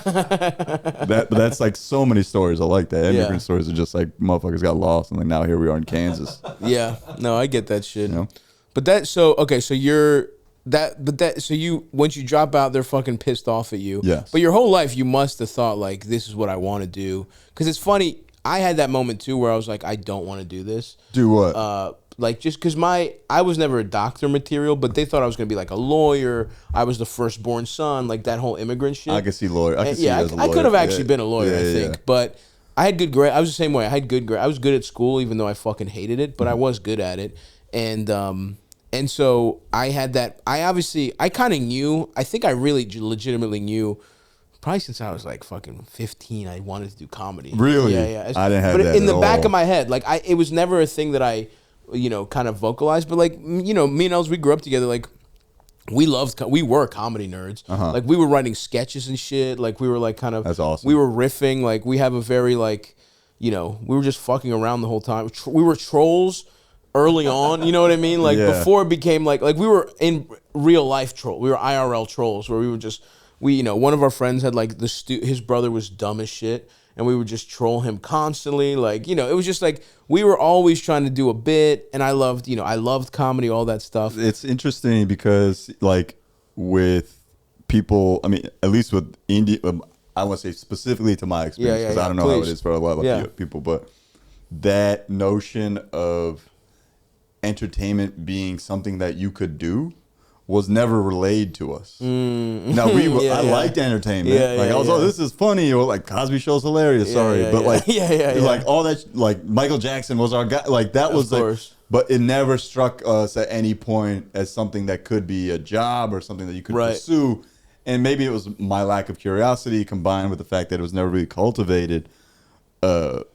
That's like so many stories. I like that. Immigrant Yeah. stories are just like motherfuckers got lost, and like now here we are in Kansas. Yeah. No, I get that shit. You know? But that, so, okay, so so you, once you drop out, they're fucking pissed off at you. Yes. But your whole life, you must have thought, like, this is what I want to do. Because it's funny, I had that moment too where I was like, I don't want to do this. Do what? Like, just because I was never a doctor material, but they thought I was going to be like a lawyer. I was the firstborn son, like that whole immigrant shit. I can see lawyer. I can see Yeah, you as a lawyer. I could have actually Yeah. been a lawyer, Yeah, I yeah, think. yeah. But I had good grades. I was the same way. I had good grades. I was good at school, even though I fucking hated it, but I was good at it. And so I had that. I kind of knew. I think I really legitimately knew. Probably since I was like fucking 15, I wanted to do comedy. Really? Yeah. I didn't have but that in at the back all. of my head, like it was never a thing that I, kind of vocalized. But like, me and Els, we grew up together. Like, we were comedy nerds. Like we were writing sketches and shit. Like we were like kind of That's awesome. We were riffing. Like we have a very like, you know, we were just fucking around the whole time. We were trolls early on. You know what I mean? Like before it became like we were in real life troll. We were IRL trolls where we were just you know, one of our friends had like his brother was dumb as shit. And we would just troll him constantly. Like, you know, it was just like we were always trying to do a bit. And I loved comedy, all that stuff. It's interesting because, like, with people, I mean, at least with indie, I want to say specifically to my experience, because I don't know how it is for a lot of people, but that notion of entertainment being something that you could do was never relayed to us. Now I liked entertainment. I was, oh, this is funny, or like Cosby Show's hilarious. But like all that, like Michael Jackson was our guy. Like that was like, but it never struck us at any point as something that could be a job or something that you could pursue. And maybe it was my lack of curiosity combined with the fact that it was never really cultivated. But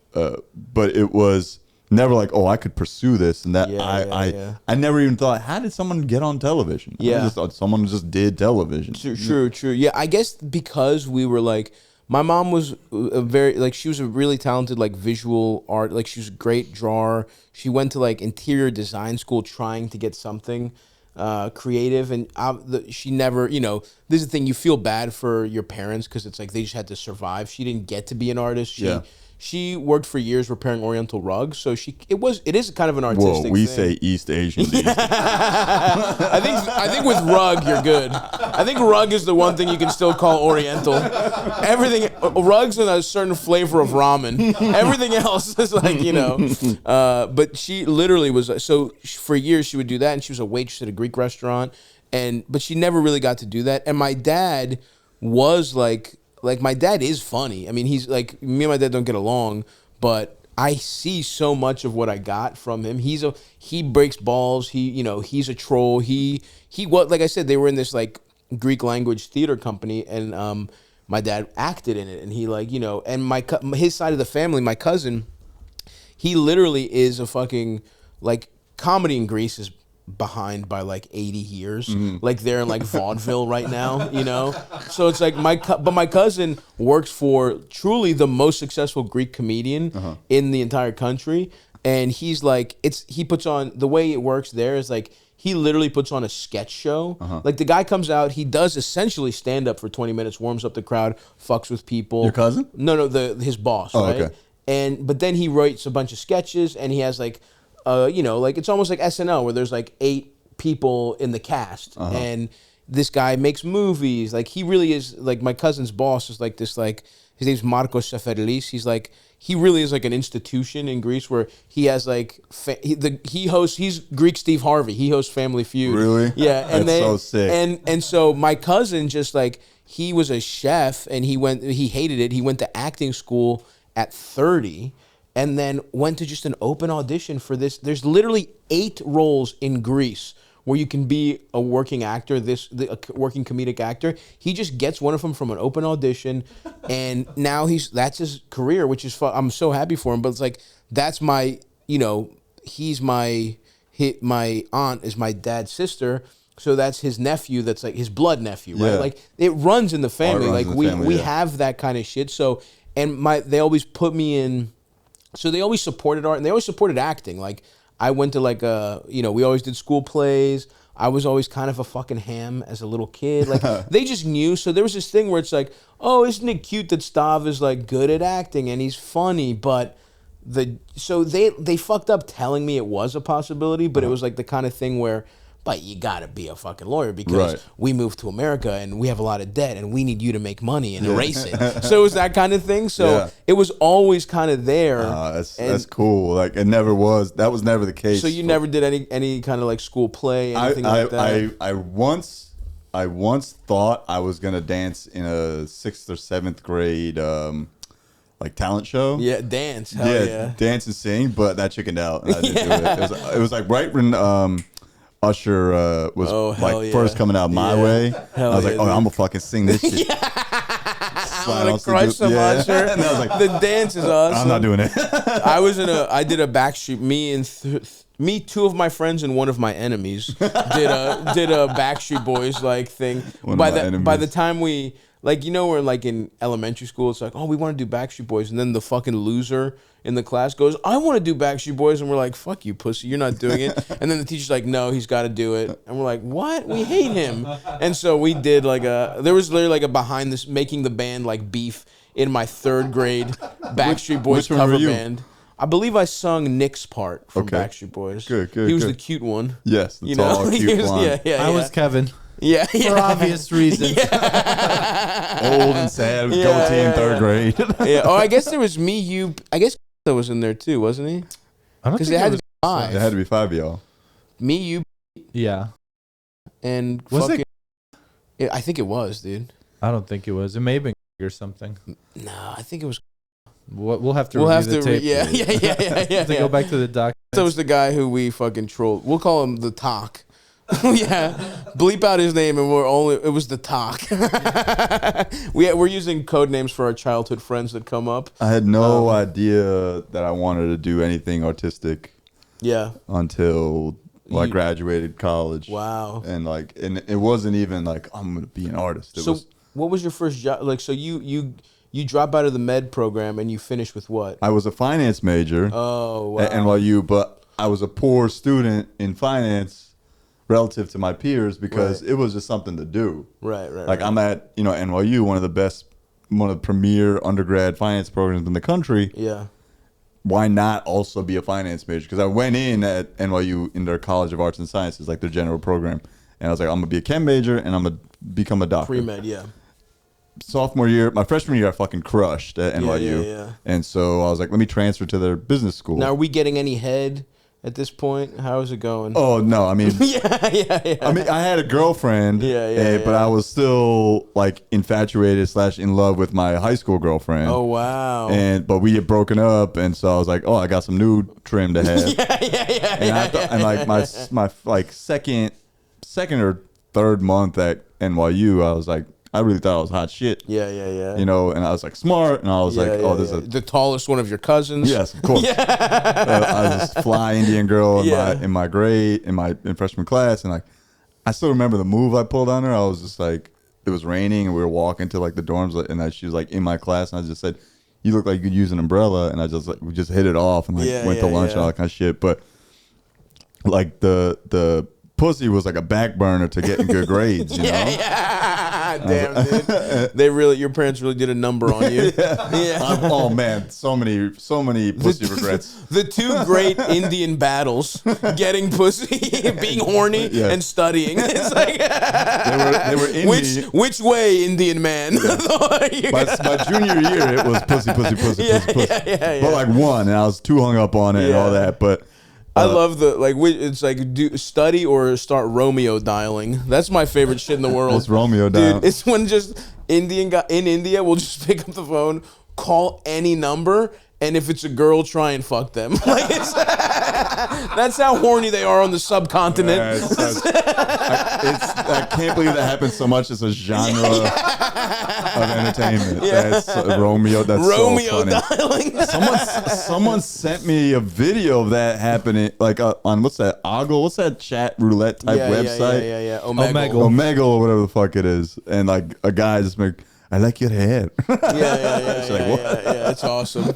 it was never like, oh, I could pursue this and that. I never even thought, how did someone get on television? I just thought someone just did television. True. Yeah, I guess because we were like, my mom was a very like, she was a really talented like visual art, like she was a great drawer. She went to like interior design school trying to get something creative, and she never, you know, this is the thing, you feel bad for your parents because it's like they just had to survive. She didn't get to be an artist. She worked for years repairing Oriental rugs, so it is kind of an artistic thing. Whoa, we say East Asian. I think with rug you're good. I think rug is the one thing you can still call Oriental. Everything rugs in a certain flavor of ramen. Everything else is like, you know. But she literally was for years she would do that, and she was a waitress at a Greek restaurant, but she never really got to do that. And my dad was like my dad is funny. I mean, he's like, me and my dad don't get along, but I see so much of what I got from him. He breaks balls. He's a troll. Like I said, they were in this like Greek language theater company, and my dad acted in it, and he like, you know, and his side of the family, my cousin, he literally is a fucking like comedy in Greece is behind by like 80 years. Like they're in like vaudeville right now, you know? So it's like but my cousin works for truly the most successful Greek comedian in the entire country. And he's like, he puts on, the way it works there is like, he literally puts on a sketch show. Like the guy comes out, he does essentially stand up for 20 minutes, warms up the crowd, fucks with people. Your cousin? No, his boss, right? Okay. But then he writes a bunch of sketches, and he has like, you know, like it's almost like SNL where there's like 8 people in the cast, and this guy makes movies. Like he really is like, my cousin's boss is like this, like his name's Marcos Seferlis. He really is like an institution in Greece where he has like he's Greek Steve Harvey. He hosts Family Feud. Really? Yeah, and that's so sick. And so my cousin just like, he was a chef, and he hated it. He went to acting school at 30. And then went to just an open audition for this. There's literally 8 roles in Greece where you can be a working actor, a working comedic actor. He just gets one of them from an open audition, and now that's his career, which is fun. I'm so happy for him. But it's like, that's my, you know, my aunt is my dad's sister, so that's his nephew. That's like his blood nephew, right? Like it runs in the family. Like we have that kind of shit. So, and they always put me in. So they always supported art, and they always supported acting. Like I went to like we always did school plays. I was always kind of a fucking ham as a little kid. Like they just knew. So there was this thing where it's like, oh, isn't it cute that Stav is like good at acting and he's funny? But so they fucked up telling me it was a possibility, but it was like the kind of thing where, but you gotta be a fucking lawyer because we moved to America and we have a lot of debt and we need you to make money and erase it. So it was that kind of thing. So it was always kind of there. That's cool. Like it never was. That was never the case. So you never did any kind of like school play, anything like that? I once thought I was gonna dance in a 6th or 7th grade like talent show. Yeah, dance. Hell yeah. Dance and sing, but that chickened out. And I didn't do it. It was like right when Usher was like first coming out my way. I was like, oh, I'm gonna fucking sing this shit. punchline. I'm gonna crush some usher. And I was like, the dance is awesome. I'm not doing it. I did a Backstreet. Me, two of my friends, and one of my enemies did a Backstreet Boys like thing. By the time we we're like in elementary school, it's like, oh, we want to do Backstreet Boys, and then the fucking loser in the class goes, I want to do Backstreet Boys, and we're like, fuck you, pussy, you're not doing it. And then the teacher's like, no, he's got to do it, and we're like, what? We hate him. And so we did there was literally like a behind this making the band like beef in my 3rd grade Backstreet Boys cover band. I believe I sung Nick's part from Backstreet Boys. Good. He was the cute one. Yes, the tall, cute blonde. I was Kevin. Yeah, for obvious reasons. Old and sad with goatee in 3rd grade. Yeah. Oh, I guess there was me, you. I guess that was in there too, wasn't he? I don't think it had to be 5. It had to be 5 of y'all. Me, you. Yeah. And was fucking, it? I think it was, dude. I don't think it was. It may have been or something. No, I think it was. We'll have to review the tape. Yeah. Go back to the doc. That was the guy who we fucking trolled. We'll call him the Talk. Yeah, bleep out his name, and it was the Talk. We're using code names for our childhood friends that come up. I had no idea that I wanted to do anything artistic. Yeah. Until I graduated college. Wow. And it wasn't even like I'm gonna be an artist. What was your first job? Like, so you drop out of the med program and you finish with what? I was a finance major. Oh, wow. At NYU, but I was a poor student in finance relative to my peers because it was just something to do. Right. Like I'm at NYU, one of the premier undergrad finance programs in the country. Yeah. Why not also be a finance major? Because I went in at NYU in their College of Arts and Sciences, like their general program, and I was like, I'm gonna be a chem major and I'm gonna become a doctor. Pre-med, yeah. Sophomore year, my freshman year, I fucking crushed at NYU. Yeah. And so I was like, let me transfer to their business school. Now, are we getting any head at this point? How is it going? Oh, no. I mean, yeah. I mean, I had a girlfriend, but I was still like infatuated / in love with my high school girlfriend. Oh, wow. But we had broken up. And so I was like, oh, I got some new trim to have. And like my like second or third month at NYU, I was like, I really thought I was hot shit. Yeah. And I was like smart, and I was this is the tallest one of your cousins. Yes, of course. I was this fly Indian girl in my grade, in freshman class, and like I still remember the move I pulled on her. I was just like, it was raining, and we were walking to like the dorms, and she was like in my class, and I just said, "You look like you could use an umbrella," and I just we just hit it off, and went to lunch and all that kind of shit. But like the pussy was like a back burner to getting good grades, you know? Damn, dude. Your parents really did a number on you. Oh man, so many pussy regrets. The 2 great Indian battles: getting pussy, being horny, and studying. It's like they were Indian. Which way, Indian man? My junior year, it was pussy. But like one, and I was too hung up on it and all that. But I love it's like do study or start Romeo dialing. That's my favorite shit in the world. What's Romeo dialing? Dude, it's when just Indian guy in India will just pick up the phone, call any number, and if it's a girl, try and fuck them. Like that's how horny they are on the subcontinent. I can't believe that happens so much. It's a genre of entertainment. That's Romeo. That's Romeo so funny. dialing. Someone sent me a video of that happening, like on what's that Ogle? What's that chat roulette type website? Yeah. Omegle or whatever the fuck it is, and like a guy just make, I like your hair. Yeah, it's awesome.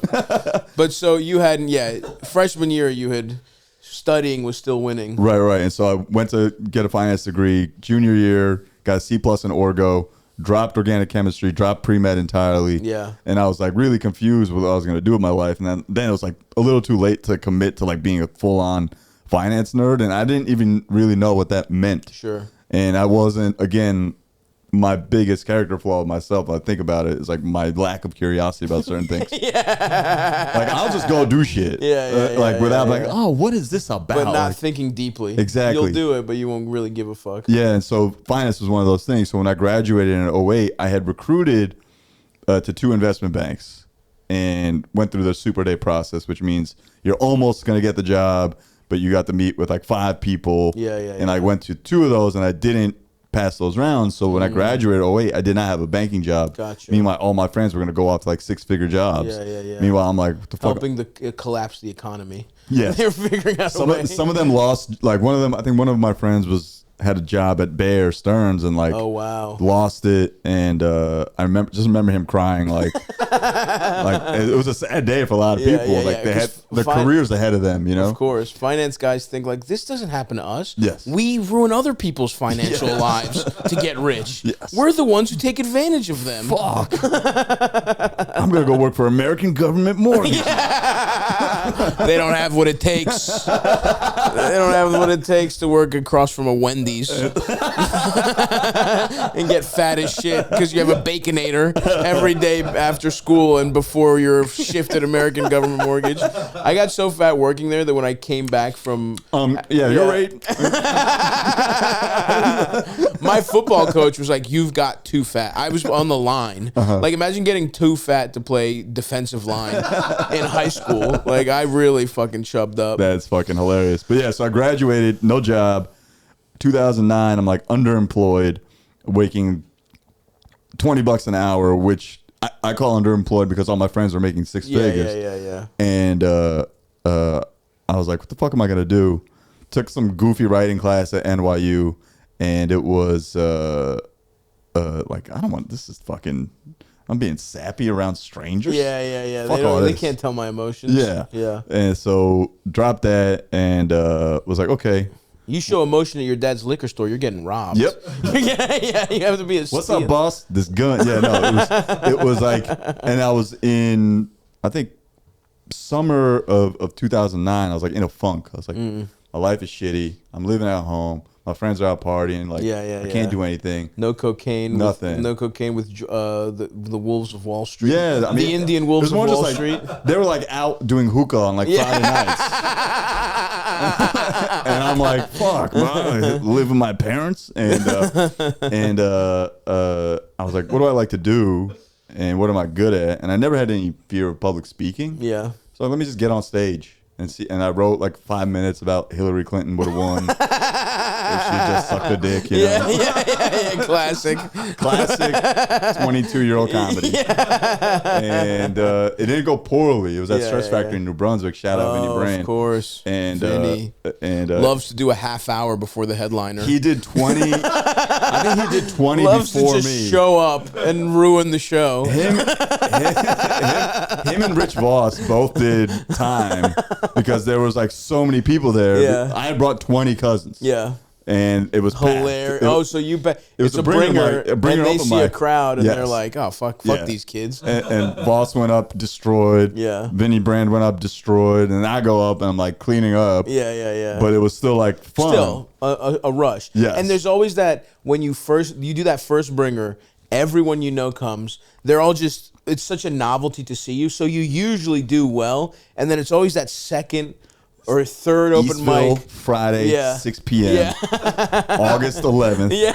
But so you hadn't, freshman year you had studying was still winning. Right. And so I went to get a finance degree. Junior year, got a C+ in Orgo, dropped organic chemistry, dropped pre-med entirely. Yeah. And I was like really confused with what I was going to do with my life. And then it was like a little too late to commit to like being a full-on finance nerd. And I didn't even really know what that meant. Sure. And I wasn't, again, my biggest character flaw of myself, I think about it, is like my lack of curiosity about certain things. Like I'll just go do shit. Without oh, what is this about? But not thinking deeply. Exactly. You'll do it, but you won't really give a fuck. Yeah, and so finance was one of those things. So when I graduated in 2008, I had recruited to 2 investment banks and went through the super day process, which means you're almost going to get the job, but you got to meet with like 5 people. And I went to 2 of those and I didn't pass those rounds. So when I graduated, I did not have a banking job. Gotcha. Meanwhile, all my friends were going to go off to like 6-figure jobs. Yeah. Meanwhile, I'm like, what the fuck? Helping collapse the economy. Yeah. They're figuring out a way. Some of them lost, like one of them, I think one of my friends had a job at Bear Stearns and like Oh, wow. lost it, and I remember him crying like it was a sad day for a lot of people. They had their careers ahead of them, you know. Of course, finance guys think like this doesn't happen to us. Yes. We ruin other people's financial lives to get rich. Yes. We're the ones who take advantage of them. Fuck. I'm gonna go work for American government mortgage. They don't have what it takes. They don't have what it takes to work across from a Wendy's and get fat as shit because you have a Baconator every day after school and before your shift at American government mortgage. I got so fat working there that when I came back from You're right. my football coach was like, "You've got too fat." I was on the line. Like, imagine getting too fat to play defensive line in high school. Like, I really fucking chubbed up. That's fucking hilarious. But yeah, so I graduated, no job. 2009, I'm like underemployed, making $20 an hour, which I call underemployed because all my friends are making six figures. Yeah. And I was like, what the fuck am I gonna do? Took some goofy writing class at NYU, and it was like, I don't want this. Is fucking. I'm being sappy around strangers. Yeah. Fuck They can't tell my emotions. Yeah. And so dropped that and was like, okay. You show emotion at your dad's liquor store, you're getting robbed. Yep. yeah. You have to be a. What's up, boss? This gun. Yeah, no. It was like, and I was in, I think, summer of 2009. I was like in a funk. I was like, my life is shitty. I'm living at home. My friends are out partying. Like, I can't do anything. No cocaine. Nothing. No cocaine with the Wolves of Wall Street. Yeah, I mean, the Indian Wolves of Wall Street. They were like out doing hookah on like Friday nights. And I'm like, fuck, man. I live with my parents. And I was like, what do I like to do? And what am I good at? And I never had any fear of public speaking. Yeah. So let me just get on stage and see. And I wrote like 5 minutes about Hillary Clinton would have won. If she just sucked a dick, you know? Yeah. Classic 22-year-old comedy. And it didn't go poorly. It was at Stress Factory in New Brunswick. Shout out Vinny Brand. Of course. And Vinny loves to do a half hour before the headliner. He did 20. I think he did 20 loves before to just me. show up and ruin the show. Him and Rich Voss both did time because there was like so many people there. Yeah. I had brought 20 cousins. Yeah. And it was hilarious. So you bet it's a bringer, and they see a crowd and they're like, "Oh fuck these kids." And Voss went up destroyed. Yeah. Vinny Brand went up destroyed, and I go up and I'm like cleaning up. Yeah. But it was still like fun. Still a rush. Yes. And there's always that when you do that first bringer, everyone you know comes. They're all just. It's such a novelty to see you, so you usually do well, and then it's always that second or third open Eastville, mic. Friday, 6 p.m. Yeah. August 11th. Yeah.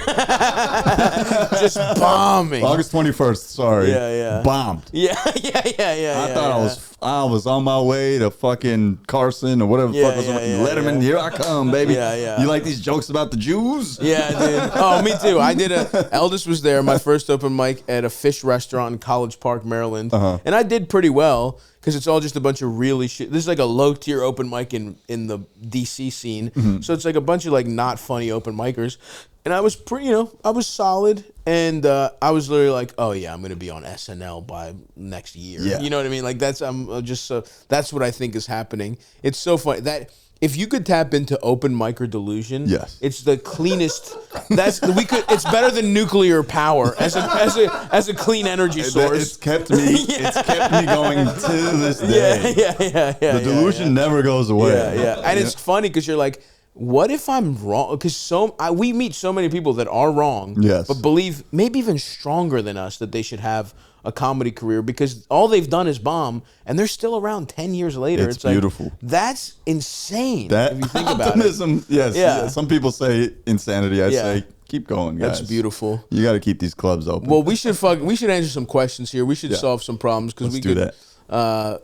Just bombing. August 21st, sorry. Yeah. Bombed. Yeah. I thought I was on my way to fucking Carson or whatever the fuck was Letterman. Here I come, baby. Yeah. You like these jokes about the Jews? Yeah, dude. Oh, me too. Eldis was there, my first open mic at a fish restaurant in College Park, Maryland. And I did pretty well. Because it's all just a bunch of really shit. This is like a low-tier open mic in the DC scene. So it's like a bunch of like not funny open micers. And I was I was solid. And I was literally like, oh yeah, I'm going to be on SNL by next year. Yeah. You know what I mean? Like that's what I think is happening. It's so funny that if you could tap into open micer delusion, it's the cleanest. It's better than nuclear power as a clean energy source. It's kept me going to this day. Yeah. The delusion never goes away. Yeah. And it's funny because you're like, what if I'm wrong? Because we meet so many people that are wrong, but believe maybe even stronger than us that they should have a comedy career because all they've done is bomb and they're still around 10 years later. It's beautiful. Like, that's insane that if you think about optimism, it. Yes. Some people say insanity. I say keep going, guys. That's beautiful. You got to keep these clubs open. Well, we should answer some questions here. We should solve some problems because we do could that.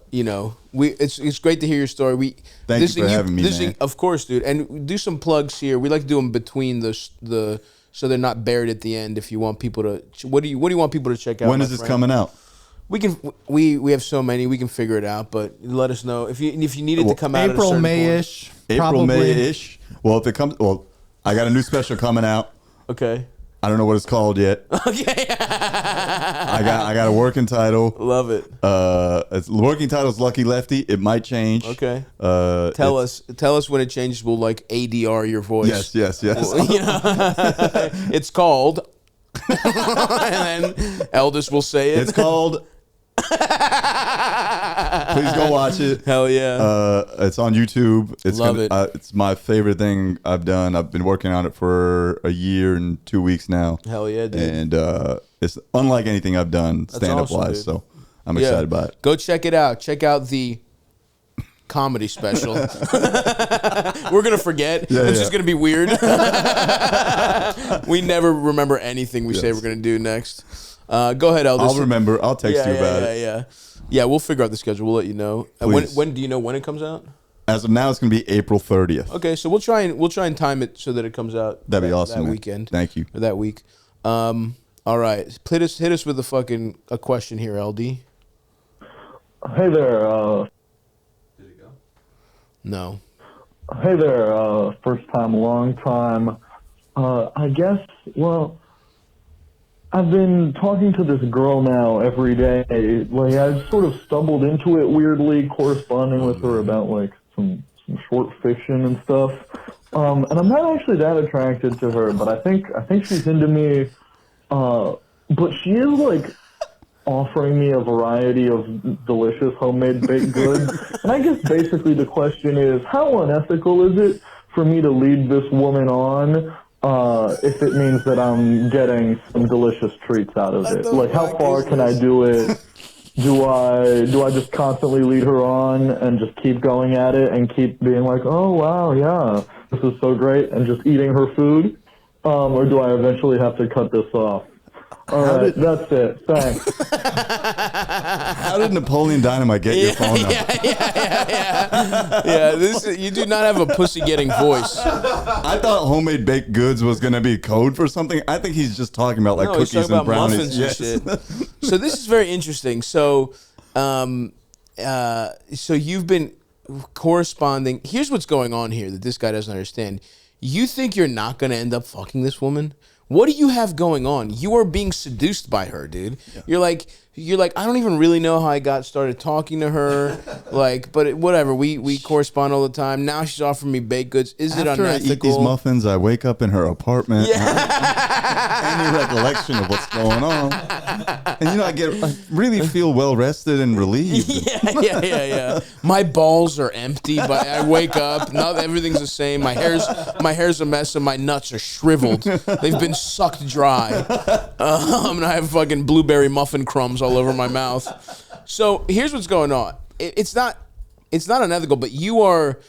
It's great to hear your story. Thank you for having me, man. Of course, dude. And do some plugs here. We like to do them between the so they're not buried at the end. If you want people to, what do you want people to check out? When is this coming out? We have so many, we can figure it out. But let us know if you need it to come out. April, May-ish. April, May-ish. Well, if it comes, I got a new special coming out. Okay. I don't know what it's called yet. Okay. I got a working title. Love it. Its working title's Lucky Lefty. It might change. Okay. Tell us when it changes. We'll like ADR your voice. Yes. It's called. And then Eldis will say it. It's called. Please go watch it. Hell yeah. It's on YouTube. Love it. It's my favorite thing I've done. I've been working on it for a year and 2 weeks now. Hell yeah, dude. And it's unlike anything I've done stand-up wise. Dude. So I'm excited about it. Go check it out. Check out the comedy special. We're gonna forget. It's just gonna be weird. We never remember anything we say we're gonna do next. Go ahead, Eldis. I'll remember. I'll text you about it. Yeah, we'll figure out the schedule. We'll let you know. When do you know when it comes out? As of now, it's gonna be April 30th. Okay, so we'll try and time it so that it comes out. That'd be awesome. That weekend. Thank you. Or that week. All right, hit us with a question here, LD. Hey there. Did it go? No. Hey there. First time, long time. I guess. Well, I've been talking to this girl now every day. Like, I've sort of stumbled into it weirdly, corresponding with her about like some short fiction and stuff. And I'm not actually that attracted to her, but I think she's into me. But she is like offering me a variety of delicious homemade baked goods. And I guess basically the question is, how unethical is it for me to lead this woman on? If it means that I'm getting some delicious treats out of it. Like, how far can I do it? Do I just constantly lead her on and just keep going at it and keep being like, oh, wow, yeah, this is so great, and just eating her food? Or do I eventually have to cut this off? All right, that's it. Thanks. How did Napoleon Dynamite get your phone number? Yeah, you do not have a pussy-getting voice. I thought homemade baked goods was going to be code for something. I think he's just talking about cookies he's talking and about brownies. Muffins and shit. So this is very interesting. So, so you've been corresponding. Here's what's going on here that this guy doesn't understand. You think you're not going to end up fucking this woman? What do you have going on? You are being seduced by her, dude. Yeah. You're like, I don't even really know how I got started talking to her. But whatever. We correspond all the time. Now she's offering me baked goods. Is it unethical? After I eat these muffins, I wake up in her apartment. Any recollection of what's going on. And I really feel well rested and relieved. Yeah. My balls are empty, but I wake up. Now everything's the same. My hair's a mess, and my nuts are shriveled. They've been sucked dry. And I have fucking blueberry muffin crumbs all over my mouth. So here's what's going on. It's not unethical, but you are.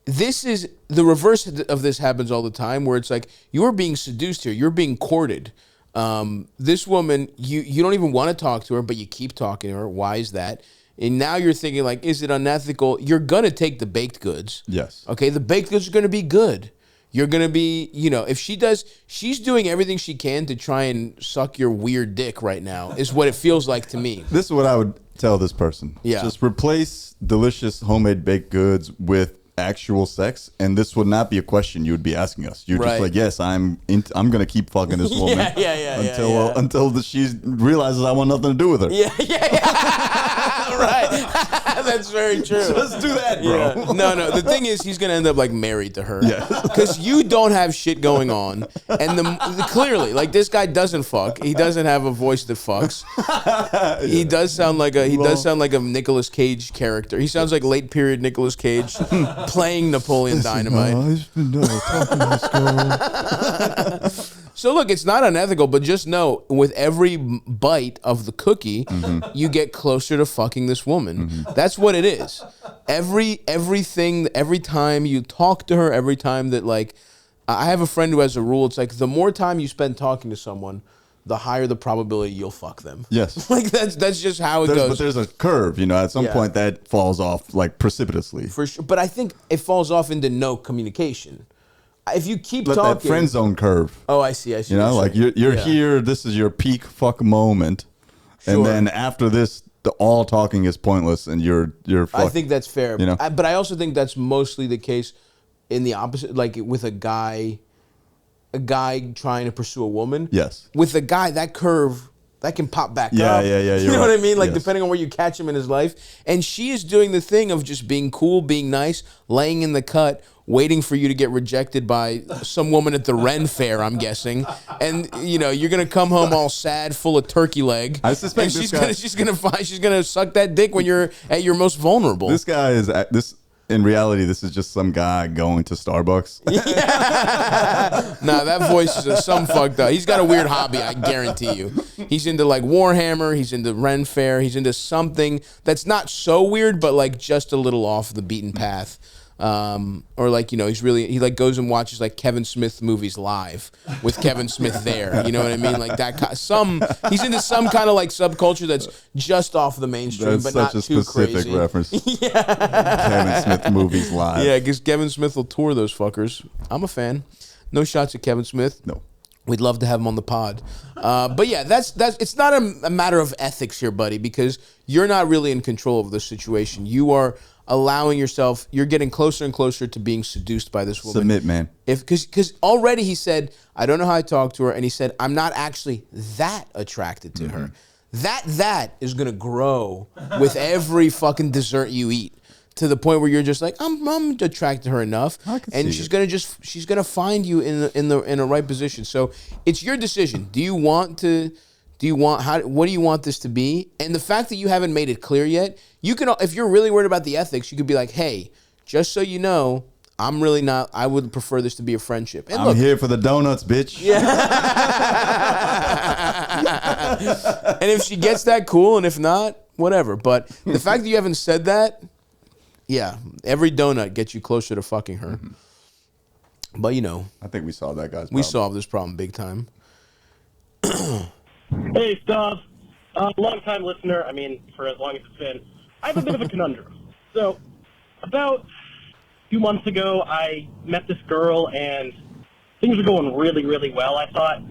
This is the reverse of this happens all the time, where it's like you're being seduced here. You're being courted. This woman, you don't even want to talk to her, but you keep talking to her. Why is that? And now you're thinking like, is it unethical? You're gonna take the baked goods. Yes. Okay, the baked goods are gonna be good. You're going to be, if she's doing everything she can to try and suck your weird dick right now, is what it feels like to me. This is what I would tell this person. Yeah. Just replace delicious homemade baked goods with actual sex, and this would not be a question you would be asking us. You're just like, yes, I'm going to keep fucking this woman until she realizes I want nothing to do with her. Yeah. Right. That's very true. Let's do that, bro. Yeah. No. The thing is, he's gonna end up like married to her. Yeah. Because you don't have shit going on, and clearly, like this guy doesn't fuck. He doesn't have a voice that fucks. He does sound like a Nicolas Cage character. He sounds like late period Nicolas Cage playing Napoleon Dynamite. I've been talking to this girl. So look, it's not unethical, but just know with every bite of the cookie, you get closer to fucking this woman. That's what it is. Every time you talk to her, every time that I have a friend who has a rule. It's like the more time you spend talking to someone, the higher the probability you'll fuck them. Yes. That's just how it goes. But there's a curve, at some point that falls off precipitously. For sure. But I think it falls off into no communication. if you keep Let talking, that friend zone curve. Oh, I see. You know, like you're here. This is your peak fuck moment, and then after this, the all talking is pointless, and you're. I think that's fair. You know? But I also think that's mostly the case in the opposite, like with a guy trying to pursue a woman. Yes. With a guy, that curve that can pop back up. Yeah. You know what I mean? Like depending on where you catch him in his life. And she is doing the thing of just being cool, being nice, laying in the cut, waiting for you to get rejected by some woman at the Ren Fair, I'm guessing. And you're gonna come home all sad, full of turkey leg. I suspect and she's gonna suck that dick when you're at your most vulnerable. This guy is this. In reality, this is just some guy going to Starbucks. Nah, that voice is some fucked up. He's got a weird hobby, I guarantee you. He's into like Warhammer. He's into Ren Fair. He's into something that's not so weird, but like just a little off the beaten path. Or like, he like goes and watches like Kevin Smith movies live with Kevin Smith there. You know what I mean? Like that. He's into some kind of like subculture that's just off the mainstream, That's but not such a too specific crazy. reference. Kevin Smith movies live. Yeah, because Kevin Smith will tour those fuckers. I'm a fan. No shots at Kevin Smith. No. We'd love to have him on the pod. But yeah, that's it's not a matter of ethics here, buddy, because you're not really in control of the situation. You are allowing yourself, you're getting closer and closer to being seduced by this woman. Submit, man. Because already he said, I don't know how I talk to her, and he said, I'm not actually that attracted to her. That is gonna grow with every fucking dessert you eat, to the point where you're just like, I'm attracted to her enough, and she's gonna find you in the right position. So it's your decision. What do you want this to be? And the fact that you haven't made it clear yet, you can, if you're really worried about the ethics, you could be like, hey, just so you know, I'm really not, I would prefer this to be a friendship. And I'm here for the donuts, bitch. Yeah. And if she gets that, cool, and if not, whatever. But the fact that you haven't said that, yeah, every donut gets you closer to fucking her. But I think we solved that guy's problem. We solved this problem big time. Hey, Stav. Long-time listener, for as long as it's been. I have a bit of a conundrum. So, about 2 months ago, I met this girl, and things were going really, really well, I thought.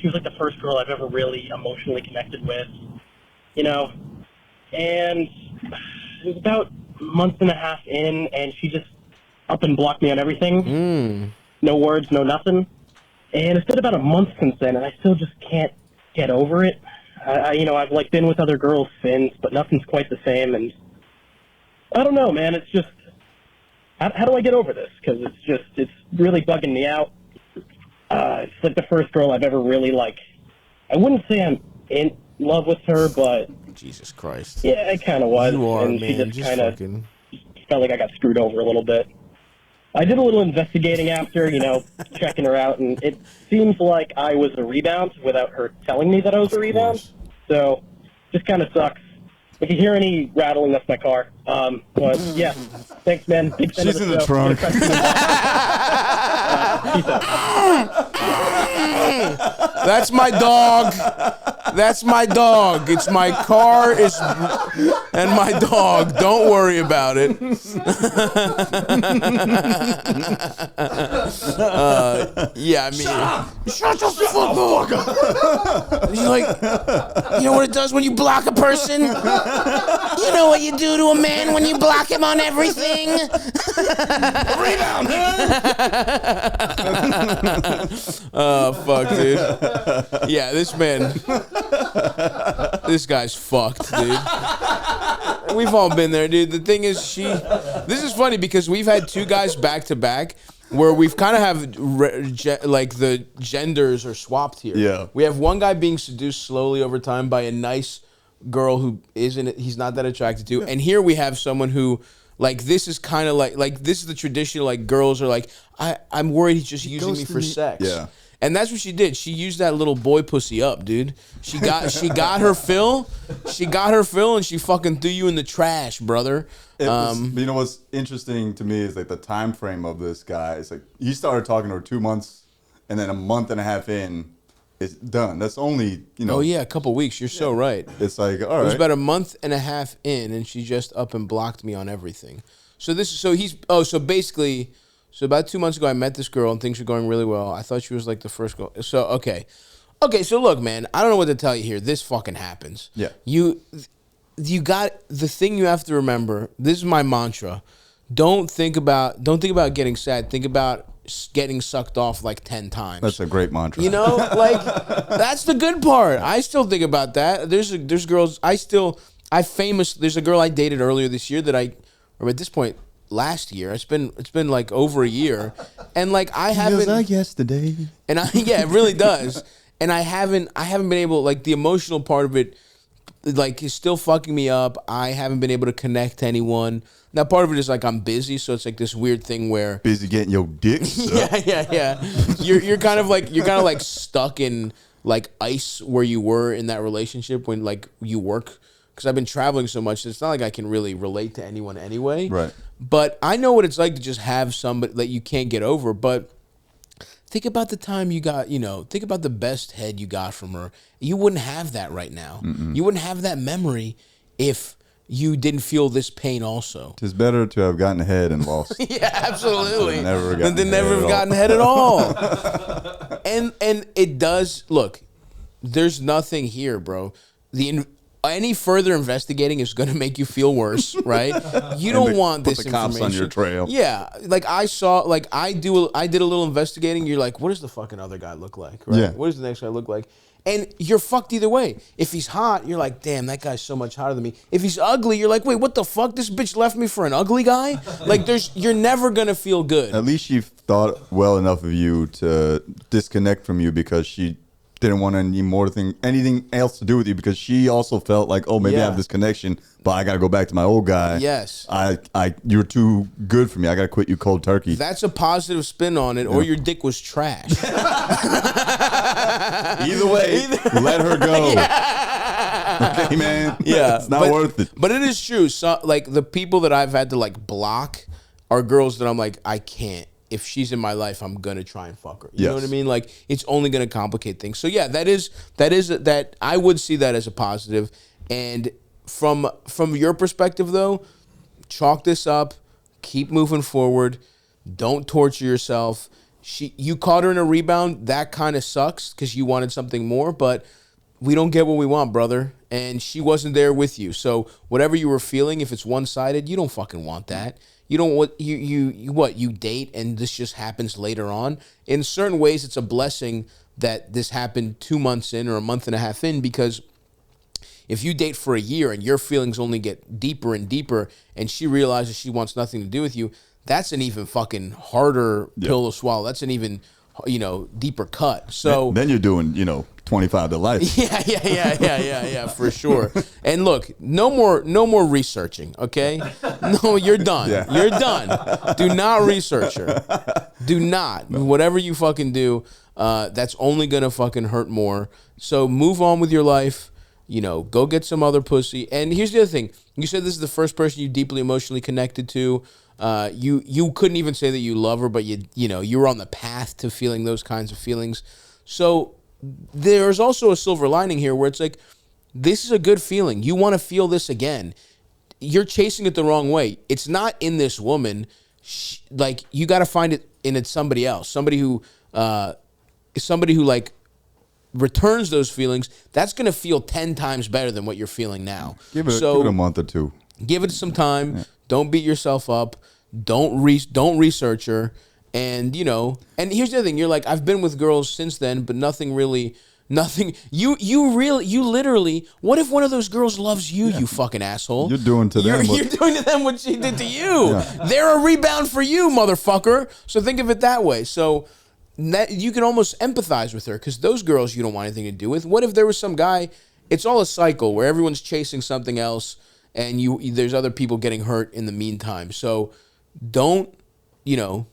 She was like the first girl I've ever really emotionally connected with, and it was about a month and a half in, and she just up and blocked me on everything. No words, no nothing. And it's been about a month since then, and I still just can't get over it. I've like been with other girls since, but nothing's quite the same, and I don't know, man. It's just, how do I get over this? Because it's really bugging me out. It's like the first girl I've ever really I wouldn't say I'm in love with her, but Jesus Christ. Yeah, it kind of was. You are, and man. She just kind of felt like I got screwed over a little bit. I did a little investigating after, checking her out, and it seems like I was a rebound without her telling me that I was a rebound. So, just kind of sucks. If you hear any rattling, that's my car. But yeah, thanks, man. Big fan She's of in the trunk. Peace out. That's my dog. That's my dog. It's my car and my dog. Don't worry about it. Yeah, shut the fuck up. You're like, you know what it does when you block a person? You know what you do to a man when you block him on everything? Rebound. Oh, fuck, dude. Yeah, this guy's fucked, dude. We've all been there, dude. The thing is, this is funny because we've had two guys back to back where we've kind of have the genders are swapped here. Yeah. We have one guy being seduced slowly over time by a nice girl who he's not that attracted to, and here we have someone who, this is kind of like this is the traditional, girls are like, I'm worried he's just using me for sex. Yeah. And that's what she did. She used that little boy pussy up, dude. She got her fill. She got her fill, and she fucking threw you in the trash, brother. What's interesting to me is the time frame of this guy. It's he started talking to her 2 months, and then a month and a half in, it's done. That's only Oh yeah, a couple weeks. You're so right. It's all right. It was about a month and a half in, and she just up and blocked me on everything. So basically. So about 2 months ago, I met this girl and things were going really well. I thought she was like the first girl. So, okay, so look, man, I don't know what to tell you here. This fucking happens. Yeah. You got, the thing you have to remember, this is my mantra. Don't think about getting sad. Think about getting sucked off like 10 times. That's a great mantra. You know, like, that's the good part. I still think about that. There's girls, there's a girl I dated earlier this year or at this point, last year. It's been like over a year. And like, I haven't. Feels like yesterday. And yeah, it really does. And I haven't been able, like, the emotional part of it, like, is still fucking me up. I haven't been able to connect to anyone. Now, part of it is like I'm busy, so it's like this weird thing where busy getting your dick sucked. yeah. You're kind of like stuck in like ice where you were in that relationship when like you work. Because I've been traveling so much, it's not like I can really relate to anyone anyway. Right. But I know what it's like to just have somebody that you can't get over. But think about the time you got, think about the best head you got from her. You wouldn't have that right now. You wouldn't have that memory if you didn't feel this pain also. It's better to have gotten ahead and lost. Yeah, absolutely. Than never have gotten ahead at all. and it does, look, there's nothing here, bro. Any further investigating is going to make you feel worse, right? You don't want this information. Put the cops on your trail. Yeah, like I did a little investigating. You're like, what does the fucking other guy look like? Right? Yeah. What does the next guy look like? And you're fucked either way. If he's hot, you're like, damn, that guy's so much hotter than me. If he's ugly, you're like, wait, what the fuck? This bitch left me for an ugly guy? Like, you're never gonna feel good. At least she thought well enough of you to disconnect from you because she didn't want anything else to do with you, because she also felt like, oh, maybe I have this connection, but I gotta go back to my old guy. Yes. You're too good for me. I gotta quit you cold turkey. That's a positive spin on it, or your dick was trash. Either way, let her go. Yeah. Okay, man. Yeah, it's not worth it. But it is true. So, like, the people that I've had to like block are girls that I'm like, I can't. If she's in my life, I'm gonna try and fuck her. You know what I mean? Like, it's only gonna complicate things. So yeah, that I would see that as a positive. And from your perspective though, chalk this up, keep moving forward, don't torture yourself. You caught her in a rebound. That kind of sucks because you wanted something more, but we don't get what we want, brother. And she wasn't there with you. So whatever you were feeling, if it's one-sided, you don't fucking want that. You don't want you date and this just happens later on. In certain ways, it's a blessing that this happened 2 months in or a month and a half in, because if you date for a year and your feelings only get deeper and deeper and she realizes she wants nothing to do with you, that's an even fucking harder pill to swallow. That's an even, deeper cut. So then you're doing, 25 to life. Yeah, for sure. And look, no more researching, okay? No, you're done. Yeah. You're done. Do not research her. Do not. Whatever you fucking do, that's only gonna fucking hurt more. So move on with your life. Go get some other pussy. And here's the other thing. You said this is the first person you deeply emotionally connected to. You couldn't even say that you love her, but you were on the path to feeling those kinds of feelings. So there's also a silver lining here where it's like, this is a good feeling. You want to feel this again. You're chasing it the wrong way. It's not in this woman. You got to find it in somebody else. Somebody who like returns those feelings. That's going to feel 10 times better than what you're feeling now. Give it a month or two. Give it some time. Yeah. Don't beat yourself up. Don't research her. And, and here's the other thing. You're like, I've been with girls since then, but nothing. You literally, what if one of those girls loves you, you fucking asshole? You're doing to them. You're doing to them what she did to you. Yeah. They're a rebound for you, motherfucker. So think of it that way. So that you can almost empathize with her, because those girls you don't want anything to do with. What if there was some guy, it's all a cycle where everyone's chasing something else and there's other people getting hurt in the meantime. So don't,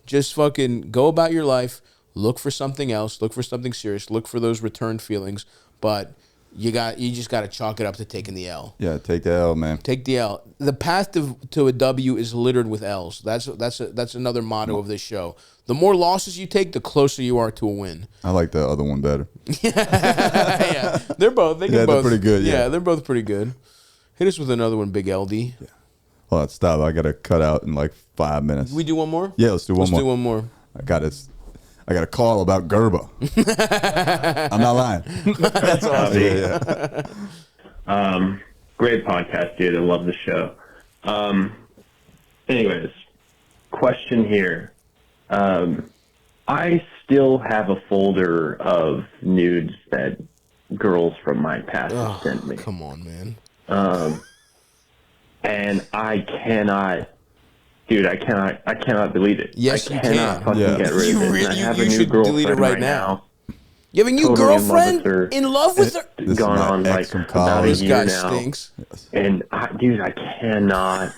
just fucking go about your life, look for something else, look for something serious, look for those return feelings, but you just got to chalk it up to taking the L. Yeah, take the L, man. Take the L. The path to a W is littered with L's. That's another motto of this show. The more losses you take, the closer you are to a win. I like the other one better. Yeah, they're both. They're pretty good. Yeah, they're both pretty good. Hit us with another one, Big LD. Yeah. Hold on, stop. I gotta cut out in like 5 minutes. We do one more? Yeah, let's do one more. Let's do one more. I got a call about garba. I'm not lying. That's awesome. Yeah. Great podcast, dude. I love the show. Anyways, question here. I still have a folder of nudes that girls from my past have sent me. Come on, man. And I cannot, dude. I cannot delete it. Yes, I you cannot can. fucking Yeah. get rid of it. And I have a new should delete it girlfriend right now. You have a new Totally girlfriend? In love with her? This is Gone my on ex like from about a college. This year guy now. stinks. And dude, I cannot.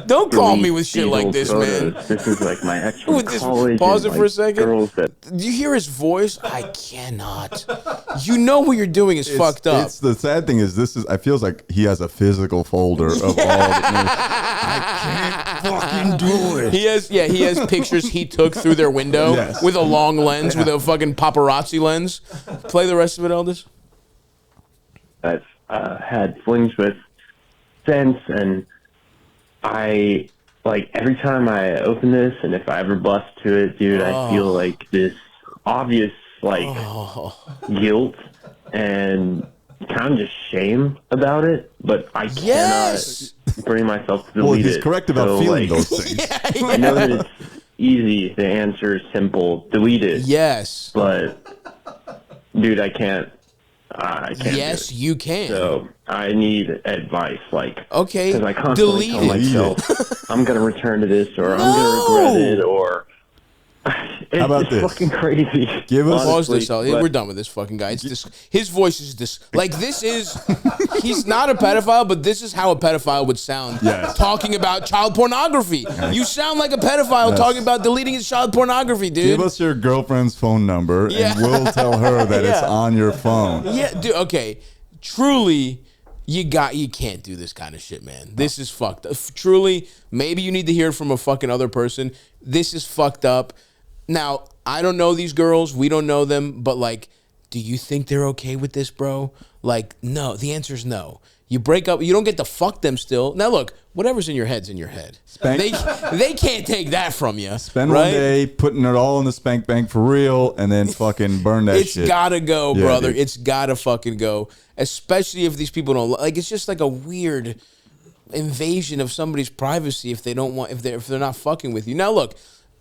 Don't call me delete with shit these like old this, photos. man. This is like my ex from With this, college. pause and, it for a like, second. Girls that Do you hear his voice? I cannot. You know what you're doing is fucked up. It's the sad thing is I feels like he has a physical folder of all the I can't fucking do it. He has pictures he took through their window Yes. with a long lens, with a fucking paparazzi lens. Play the rest of it, Eldis. I've had flings with since, and I like every time I open this, and if I ever bust to it, dude, I feel like this obvious guilt and kind of just shame about it, but I Yes. cannot bring myself to Well, delete he's it. correct about So, feeling like, those things. I know that it's easy. The answer is simple: delete it. Yes. But dude, I can't. I can't. Yes, do it. you can. So I need advice, like Okay, because I constantly delete tell it. myself I'm gonna return to this, or I'm No! gonna regret it, or it's about just this? fucking crazy. Give us- Pause honestly, this out. but- We're done with this fucking guy. It's his voice is this he's not a pedophile, but this is how a pedophile would sound Yes. talking about child pornography. You sound like a pedophile Yes. talking about deleting his child pornography, dude. Give us your girlfriend's phone number, Yeah. and we'll tell her that it's Yeah. on your phone. Yeah, dude, okay. Truly, you can't do this kind of shit, man. This is fucked up. Truly, maybe you need to hear it from a fucking other person. This is fucked up. Now, I don't know these girls. We don't know them, but like, do you think they're okay with this, bro? Like, no. The answer is no. You break up. You don't get to fuck them still. Now, look, whatever's in your head's in your head. They can't take that from you. Spend right? one day putting it all in the spank bank for real, and then fucking burn that It's shit. gotta go, Yeah, brother. dude. It's gotta fucking go. Especially if these people don't like. It's just like a weird invasion of somebody's privacy if they don't want if they're not fucking with you. Now, look.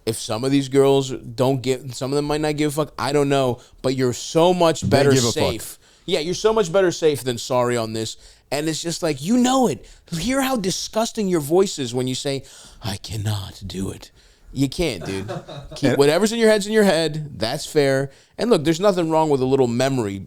If some of these girls some of them might not give a fuck. I don't know, but you're so much better give a safe. fuck. Yeah, you're so much better safe than sorry on this. And it's just like, you know it. Hear how disgusting your voice is when you say, I cannot do it. You can't, dude. Keep whatever's in your head's in your head. That's fair. And look, there's nothing wrong with a little memory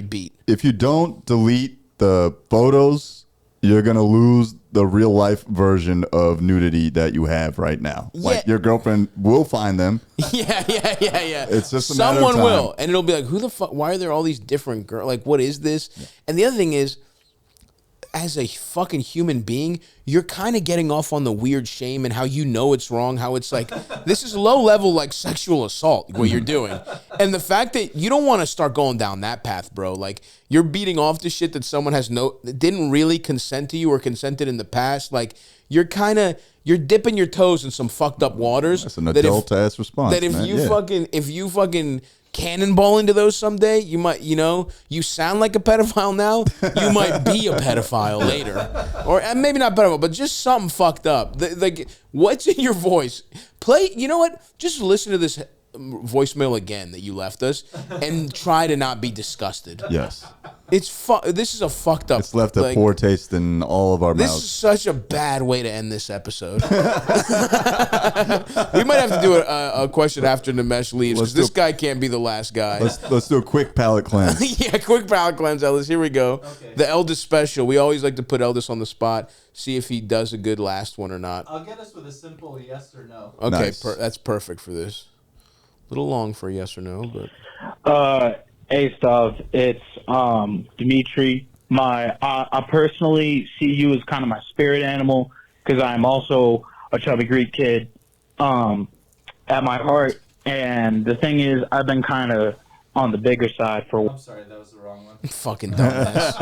beat. If you don't delete the photos, you're gonna lose the real life version of nudity that you have right now. Like Yeah. your girlfriend will find them. Yeah. It's just a matter of Someone time. will, and it'll be like, who the fuck? Why are there all these different girls? Like, what is this? And the other thing is, as a fucking human being, you're kind of getting off on the weird shame and how you know it's wrong. How it's like this is low level like sexual assault what you're doing, and the fact that you don't want to start going down that path, bro. Like you're beating off to shit that someone didn't really consent to you or consented in the past. Like you're dipping your toes in some fucked up waters. That's an adult ass response. That if man. you Yeah. fucking cannonball into those someday, you might, you sound like a pedophile now, you might be a pedophile later. Or maybe not pedophile, but just something fucked up. Like, what's in your voice? You know what? Just listen to this voicemail again that you left us and try to not be disgusted. Yes. This is a fucked up. It's left a poor taste in all of our This mouths. is such a bad way to end this episode. We might have to do a question after Nimesh leaves because this guy can't be the last guy. Let's do a quick palate cleanse. Yeah, quick palate cleanse, Eldis. Here we go. Okay. The Eldis special. We always like to put Eldis on the spot, see if he does a good last one or not. I'll get us with a simple yes or no. Okay, Nice. that's perfect for this. A little long for a yes or no, but Hey, Stav, it's Dimitri. I personally see you as kind of my spirit animal because I'm also a chubby Greek kid at my heart. And the thing is, I've been kind of on the bigger side for. I'm sorry, that was the wrong one. fucking dumbass.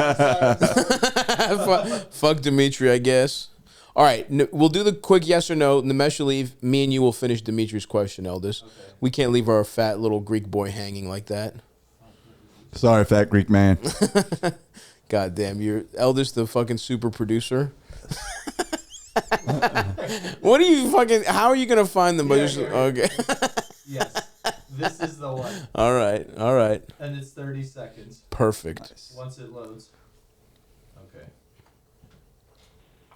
Fuck Dimitri, I guess. All right, we'll do the quick yes or no. Nimesh will leave. Me and you will finish Dimitri's question, Eldis. Okay. We can't leave our fat little Greek boy hanging like that. Sorry, fat Greek man. God damn, you're Eldis, the fucking super producer. What are you fucking? How are you gonna find them? Okay. Yes, this is the one. All right. And it's 30 seconds. Perfect. Nice. Once it loads. Okay.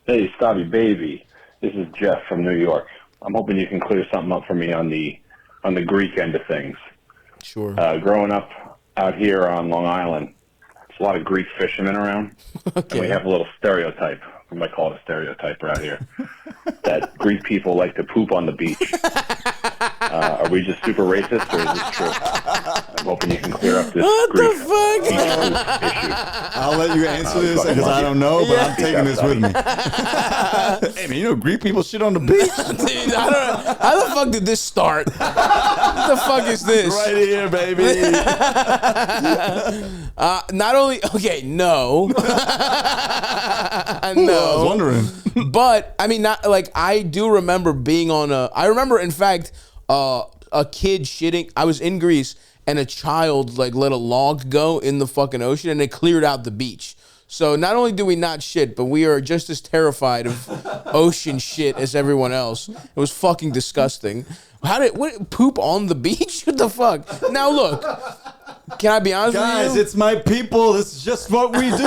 Hey, Stavvy baby. This is Jeff from New York. I'm hoping you can clear something up for me on the Greek end of things. Sure. Growing up out here on Long Island, there's a lot of Greek fishermen around. Okay. And we have a little stereotype. We might call it a stereotype around here. That Greek people like to poop on the beach. Are we just super racist, or is this true? I'm hoping you can clear up this Greek beach poop issue. I'll let you answer this because I don't know, but I'm taking this with me. Hey, man, you know Greek people shit on the beach? Dude, I don't know. How the fuck did this start? What the fuck is this? Right here, baby. Not only, okay, no. No. I was wondering. But, I mean, not like, I do remember being on I remember, in fact, a kid shitting. I was in Greece, and a child, like, let a log go in the fucking ocean, and it cleared out the beach. So not only do we not shit, but we are just as terrified of ocean shit as everyone else. It was fucking disgusting. What poop on the beach? What the fuck? Now look, can I be honest with you? Guys, it's my people. This is just what we do.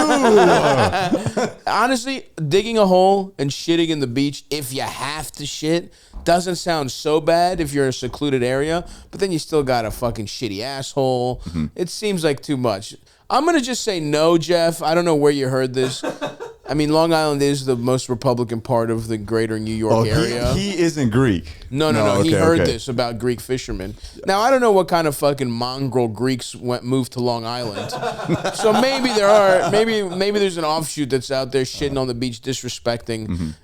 Honestly, digging a hole and shitting in the beach, if you have to shit, doesn't sound so bad if you're in a secluded area, but then you still got a fucking shitty asshole. Mm-hmm. It seems like too much. I'm going to just say no, Jeff. I don't know where you heard this. I mean, Long Island is the most Republican part of the greater New York area. He isn't Greek. No. He heard this about Greek fishermen. Now, I don't know what kind of fucking mongrel Greeks moved to Long Island. So maybe there are, maybe there's an offshoot that's out there shitting on the beach, disrespecting,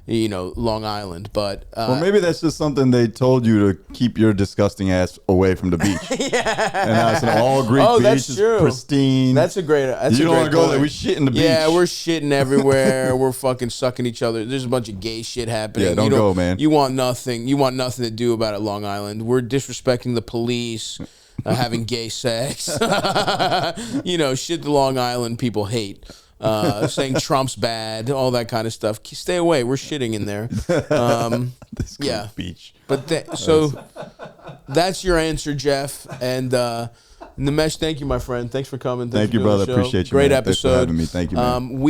Long Island. But well, maybe that's just something they told you to keep your disgusting ass away from the beach. Yeah. And now it's an all Greek beach. That's true. Pristine. That's a great. You don't want to go there. We shit in the beach. Yeah, we're shitting everywhere. We're fucking sucking each other. There's a bunch of gay shit happening. Yeah, don't go, man. You want nothing. You want nothing to do about it, Long Island. We're disrespecting the police, having gay sex. Shit the Long Island people hate. Saying Trump's bad, all that kind of stuff. Stay away. We're shitting in there. This beach. But that's your answer, Jeff. And Nimesh, thank you, my friend. Thanks for coming. Thank you, brother. Appreciate you. Great man. episode. Thanks for having me. Thank you, man.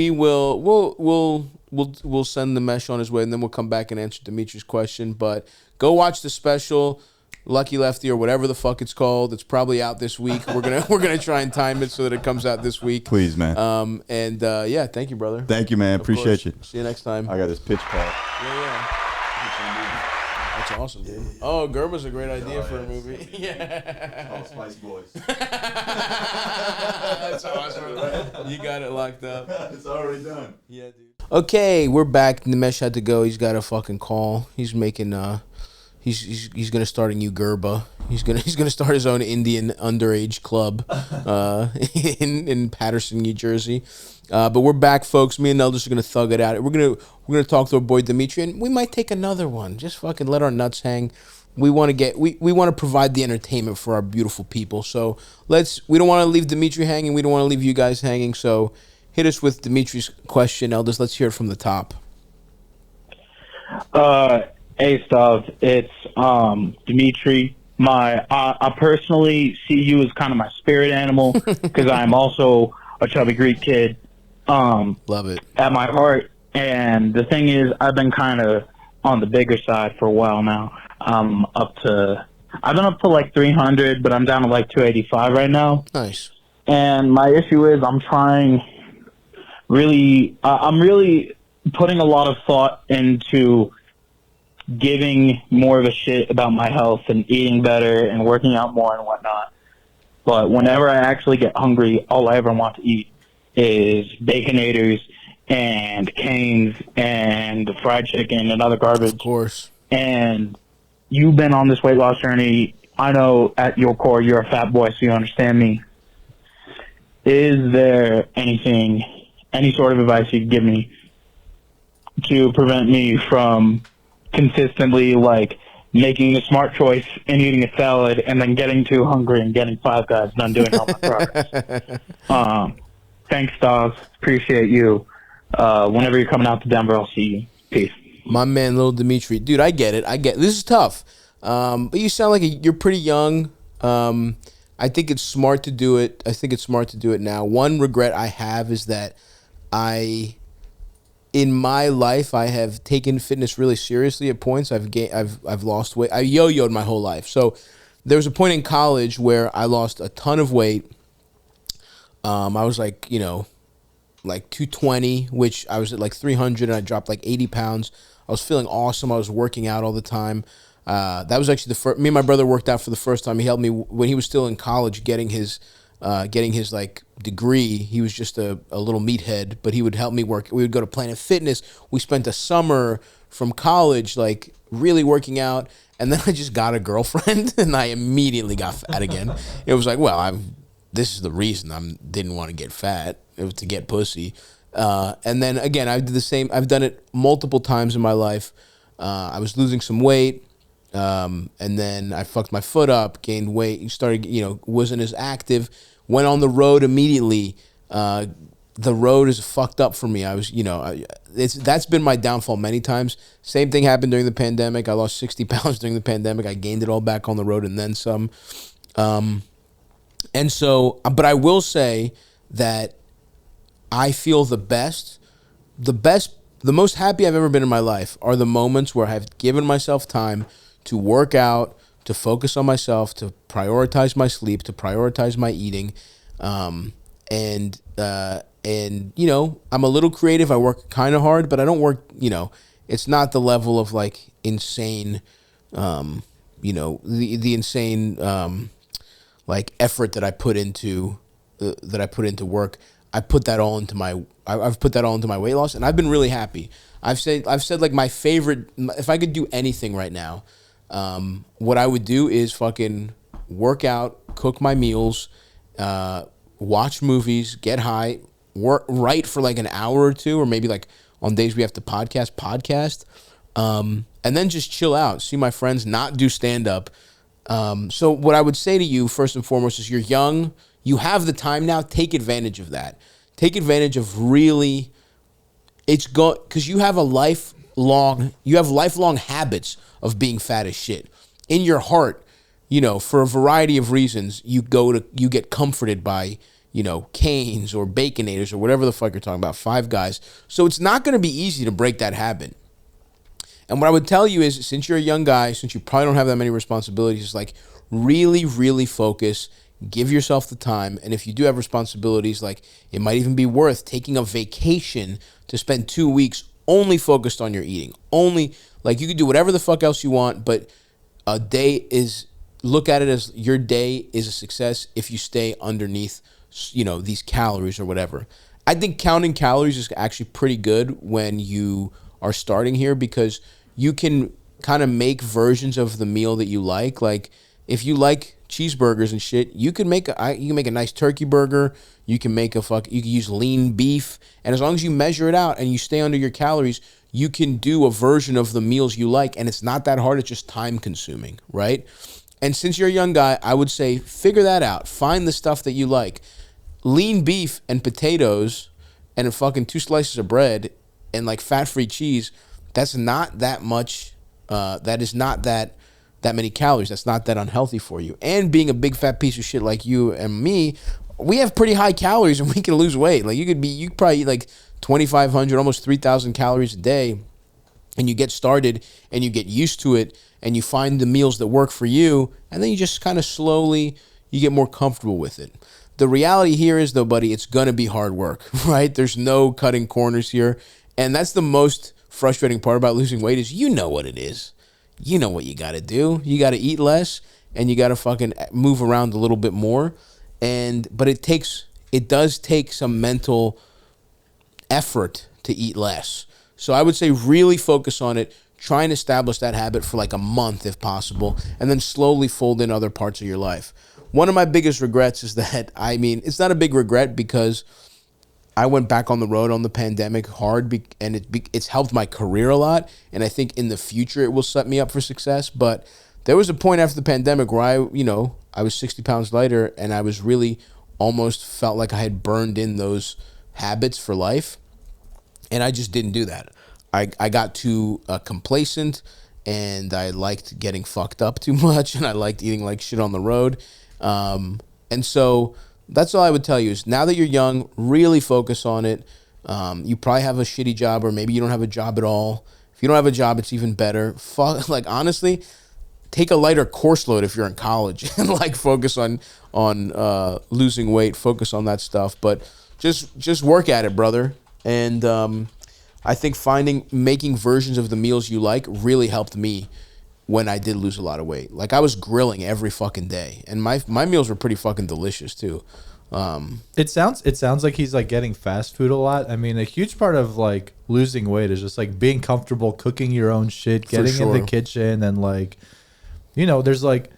We'll send Nimesh on his way, and then we'll come back and answer Dimitri's question. But go watch the special, Lucky Lefty or whatever the fuck it's called. It's probably out this week. We're gonna try and time it so that it comes out this week. Please, man. Yeah, thank you, brother. Thank you, man. Appreciate you. See you next time. I got this pitch pad. Yeah. That's awesome, dude. Oh, Garba's a great idea for a movie. Yeah. All Spice Boys. That's awesome. You got it locked up. It's already done. Yeah, dude. Okay, we're back. Nimesh had to go. He's got a fucking call. He's making he's gonna start a new garba. He's gonna start his own Indian underage club in Paterson, New Jersey. But we're back, folks. Me and Eldis are gonna thug it out. We're gonna talk to our boy Dimitri, and we might take another one. Just fucking let our nuts hang. We want to provide the entertainment for our beautiful people. So we don't want to leave Dimitri hanging. We don't want to leave you guys hanging. So hit us with Dimitri's question, Eldis. Let's hear it from the top. Hey, Stav. It's Dimitri. I personally see you as kind of my spirit animal because I'm also a chubby Greek kid. Love it. At my heart. And the thing is, I've been kind of on the bigger side for a while now. I've been up to like 300, but I'm down to like 285 right now. Nice. And my issue is I'm really putting a lot of thought into giving more of a shit about my health and eating better and working out more and whatnot. But whenever I actually get hungry, all I ever want to eat is Baconators and Canes and fried chicken and other garbage. Of course. And you've been on this weight loss journey. I know at your core you're a fat boy, so you understand me. Is there any sort of advice you could give me to prevent me from consistently like making a smart choice and eating a salad and then getting too hungry and getting Five Guys and undoing all my progress. Thanks, Stav. Appreciate you. Whenever you're coming out to Denver, I'll see you. Peace. My man, little Dimitri. Dude, I get it. This is tough. But you sound like you're pretty young. I think it's smart to do it. I think it's smart to do it now. One regret I have is that in my life, I have taken fitness really seriously at points. I've lost weight. I yo-yoed my whole life. So there was a point in college where I lost a ton of weight. I was like, like 220, which I was at like 300, and I dropped like 80 pounds. I was feeling awesome. I was working out all the time. That was actually the first. Me and my brother worked out for the first time. He helped me when he was still in college, getting his like degree. He was just a little meathead, but he would help me work. We would go to Planet Fitness. We spent a summer from college like really working out, and then I just got a girlfriend, and I immediately got fat again. It was like, well, this is the reason I didn't want to get fat. It was to get pussy. And then again, I did the same. I've done it multiple times in my life. I was losing some weight. And then I fucked my foot up, gained weight, started, wasn't as active, went on the road immediately. The road is fucked up for me. I was, that's been my downfall many times. Same thing happened during the pandemic. I lost 60 pounds during the pandemic. I gained it all back on the road and then some. And so, but I will say that I feel the most happy I've ever been in my life are the moments where I've given myself time to work out, to focus on myself, to prioritize my sleep, to prioritize my eating. And I'm a little creative. I work kind of hard, but I don't work, it's not the level of like insane, the insane, like effort that I put into work. I've put that all into my weight loss, and I've been really happy. I've said like my favorite, if I could do anything right now, what I would do is fucking work out, cook my meals, watch movies, get high, write for like an hour or two, or maybe like on days we have to podcast, and then just chill out, see my friends, not do stand-up. So what I would say to you first and foremost is you're young, you have the time now, take advantage of that. Take advantage of really, because you have lifelong habits of being fat as shit. In your heart, for a variety of reasons, you get comforted by, Cane's or Baconators or whatever the fuck you're talking about, Five Guys. So it's not going to be easy to break that habit. And what I would tell you is, since you're a young guy, since you probably don't have that many responsibilities, it's like really, really focus, give yourself the time. And if you do have responsibilities, like it might even be worth taking a vacation to spend 2 weeks only focused on your eating. Only, like, you can do whatever the fuck else you want, but look at it as your day is a success if you stay underneath, these calories or whatever. I think counting calories is actually pretty good when you are starting here, because you can kind of make versions of the meal that you like. Like if you like cheeseburgers and shit, you can make a nice turkey burger. You can use lean beef, and as long as you measure it out and you stay under your calories, you can do a version of the meals you like, and it's not that hard. It's just time consuming, right? And since you're a young guy, I would say figure that out. Find the stuff that you like. Lean beef and potatoes and fucking 2 slices of bread and like fat-free cheese, that's not that much. That is not that many calories. That's not that unhealthy for you. And being a big fat piece of shit like you and me, we have pretty high calories and we can lose weight. Like you could probably eat like 2,500, almost 3,000 calories a day, and you get started and you get used to it and you find the meals that work for you, and then you just kind of slowly, you get more comfortable with it. The reality here is though, buddy, it's going to be hard work, right? There's no cutting corners here. And that's the most frustrating part about losing weight is you know what it is. You know what you got to do. You got to eat less and you got to fucking move around a little bit more. But it does take some mental effort to eat less. So I would say really focus on it. Try and establish that habit for like a month if possible, and then slowly fold in other parts of your life. One of my biggest regrets is that, it's not a big regret because I went back on the road on the pandemic hard, and it's helped my career a lot. And I think in the future it will set me up for success. But there was a point after the pandemic where I was 60 pounds lighter, and I was really almost felt like I had burned in those habits for life. And I just didn't do that. I got too complacent, and I liked getting fucked up too much, and I liked eating like shit on the road. And so that's all I would tell you is now that you're young, really focus on it. You probably have a shitty job, or maybe you don't have a job at all. If you don't have a job, it's even better. Like, honestly, take a lighter course load if you're in college and like focus on losing weight, focus on that stuff. But just work at it, brother. And I think making versions of the meals you like really helped me when I did lose a lot of weight. Like, I was grilling every fucking day, and my meals were pretty fucking delicious too. It sounds like he's like getting fast food a lot. I mean, a huge part of like losing weight is just like being comfortable cooking your own shit, getting in the kitchen, and like, there's like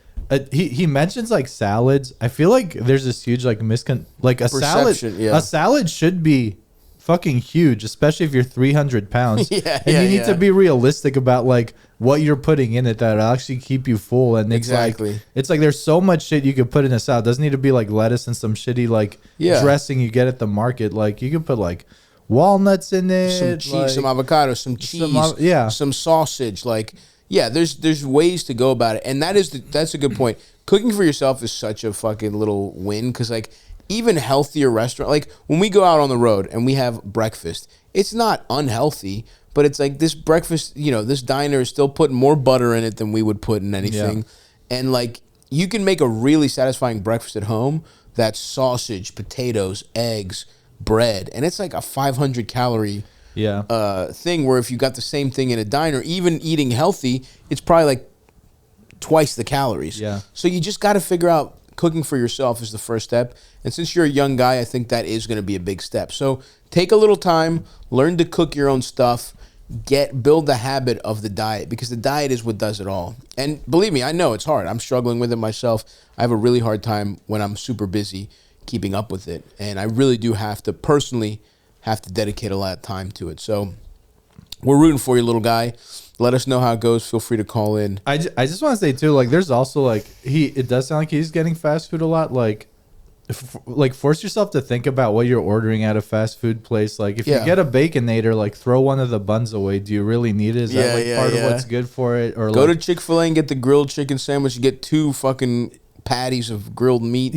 he mentions like salads. I feel like there's this huge like a salad should be fucking huge, especially if you're 300 pounds. You need to be realistic about like what you're putting in it that'll actually keep you full. And it's like there's so much shit you could put in a salad. It doesn't need to be like lettuce and some shitty like dressing you get at the market. Like, you can put like walnuts in it, some cheese, some avocado, some cheese, some sausage. Like, there's ways to go about it, and that's a good point. Cooking for yourself is such a fucking little win, because like, even healthier restaurant, like when we go out on the road and we have breakfast, it's not unhealthy, but it's like this breakfast, this diner is still putting more butter in it than we would put in anything. And like, you can make a really satisfying breakfast at home that's sausage, potatoes, eggs, bread, and it's like a 500 calorie thing, where if you got the same thing in a diner, even eating healthy, it's probably like twice the calories. So you just got to figure out cooking for yourself is the first step. And since you're a young guy, I think that is going to be a big step. So take a little time, learn to cook your own stuff, build the habit of the diet, because the diet is what does it all. And believe me, I know it's hard. I'm struggling with it myself. I have a really hard time when I'm super busy keeping up with it. And I really do personally have to dedicate a lot of time to it. So we're rooting for you, little guy. Let us know how it goes. Feel free to call in. I just want to say too, like, there's also like it does sound like he's getting fast food a lot. Like force yourself to think about what you're ordering at a fast food place. Like, if you get a Baconator, like, throw one of the buns away. Do you really need it? Is that like part of what's good for it? Or go to Chick-fil-A and get the grilled chicken sandwich. You get 2 fucking patties of grilled meat.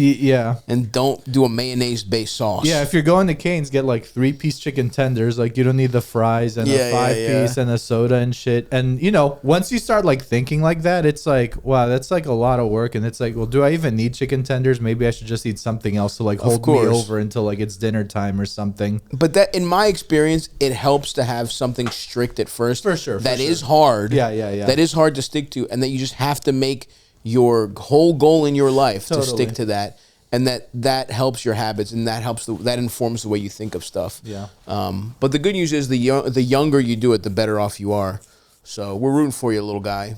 And don't do a mayonnaise-based sauce. If you're going to Cane's, get like 3-piece chicken tenders. Like, you don't need the fries and a 5-piece and a soda and shit. And once you start like thinking like that, it's like, wow, that's like a lot of work. And it's like, well, do I even need chicken tenders? Maybe I should just eat something else to like hold me over until like it's dinner time or something. But that, in my experience, it helps to have something strict at first. For sure. That is hard. That is hard to stick to, and that you just have to make your whole goal in your life to stick to that, and that helps your habits, and that informs the way you think of stuff. But the good news is the younger you do it, the better off you are. So we're rooting for you, little guy.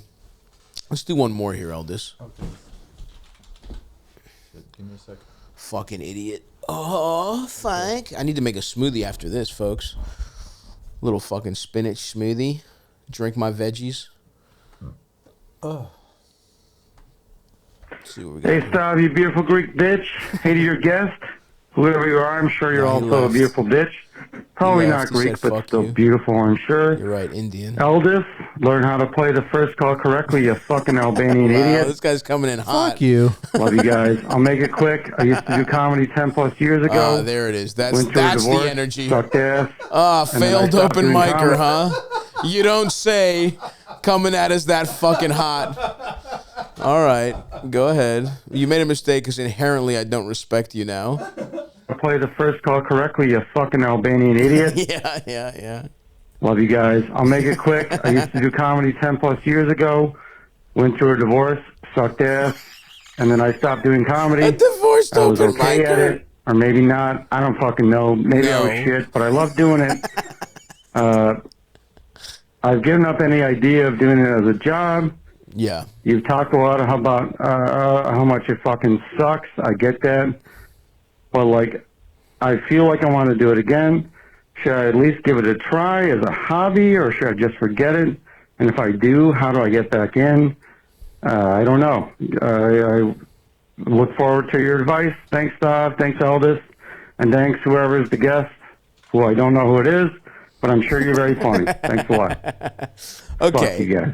Let's do one more here, Eldis. Okay. Give me a second. Fucking idiot. Oh, fuck. I need to make a smoothie after this, folks. Little fucking spinach smoothie. Drink my veggies. See what we got. Hey, Stav, you beautiful Greek bitch. Hey to your guest. Whoever you are, I'm sure you're also a beautiful bitch. Probably not Greek, but still beautiful, I'm sure. You're right, Indian. Eldis, learn how to play the first call correctly, you fucking Albanian idiot. This guy's coming in hot. Fuck you. Love you guys. I'll make it quick. I used to do comedy 10 plus years ago. There it is. That's divorce, the energy. Sucked ass. Failed open micer, huh? You don't say. Coming at us that fucking hot. All right, go ahead. You made a mistake because inherently I don't respect you now. I play the first call correctly, you fucking Albanian idiot. Yeah. Love you guys. I'll make it quick. I used to do comedy 10 plus years ago. Went through a divorce, sucked ass, and then I stopped doing comedy. A divorced I was open okay at micer. it, or maybe not. I don't fucking know. Maybe I was shit, but I love doing it. I've given up any idea of doing it as a job. Yeah. You've talked a lot about how much it fucking sucks. I get that. But, like, I feel like I want to do it again. Should I at least give it a try as a hobby, or should I just forget it? And if I do, how do I get back in? I don't know. I look forward to your advice. Thanks, Stav. Thanks, Eldis. And thanks, whoever's the guest, who I don't know who it is, but I'm sure you're very funny. Thanks a lot. Okay. Fuck you guys.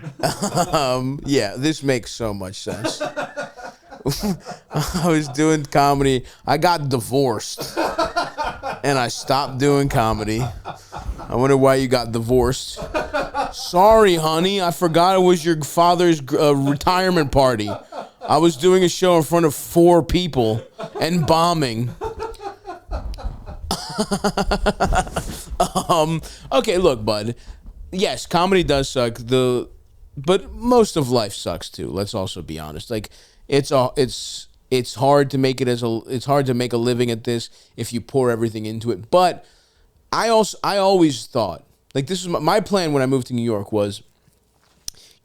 Yeah, this makes so much sense. I was doing comedy. I got divorced. And I stopped doing comedy. I wonder why you got divorced. Sorry, honey. I forgot it was your father's retirement party. I was doing a show in front of 4 people and bombing. Okay, look, bud. Yes, comedy does suck. But most of life sucks too. Let's also be honest. Like it's hard to make it's hard to make a living at this if you pour everything into it. But I always thought, like, this is my plan when I moved to New York was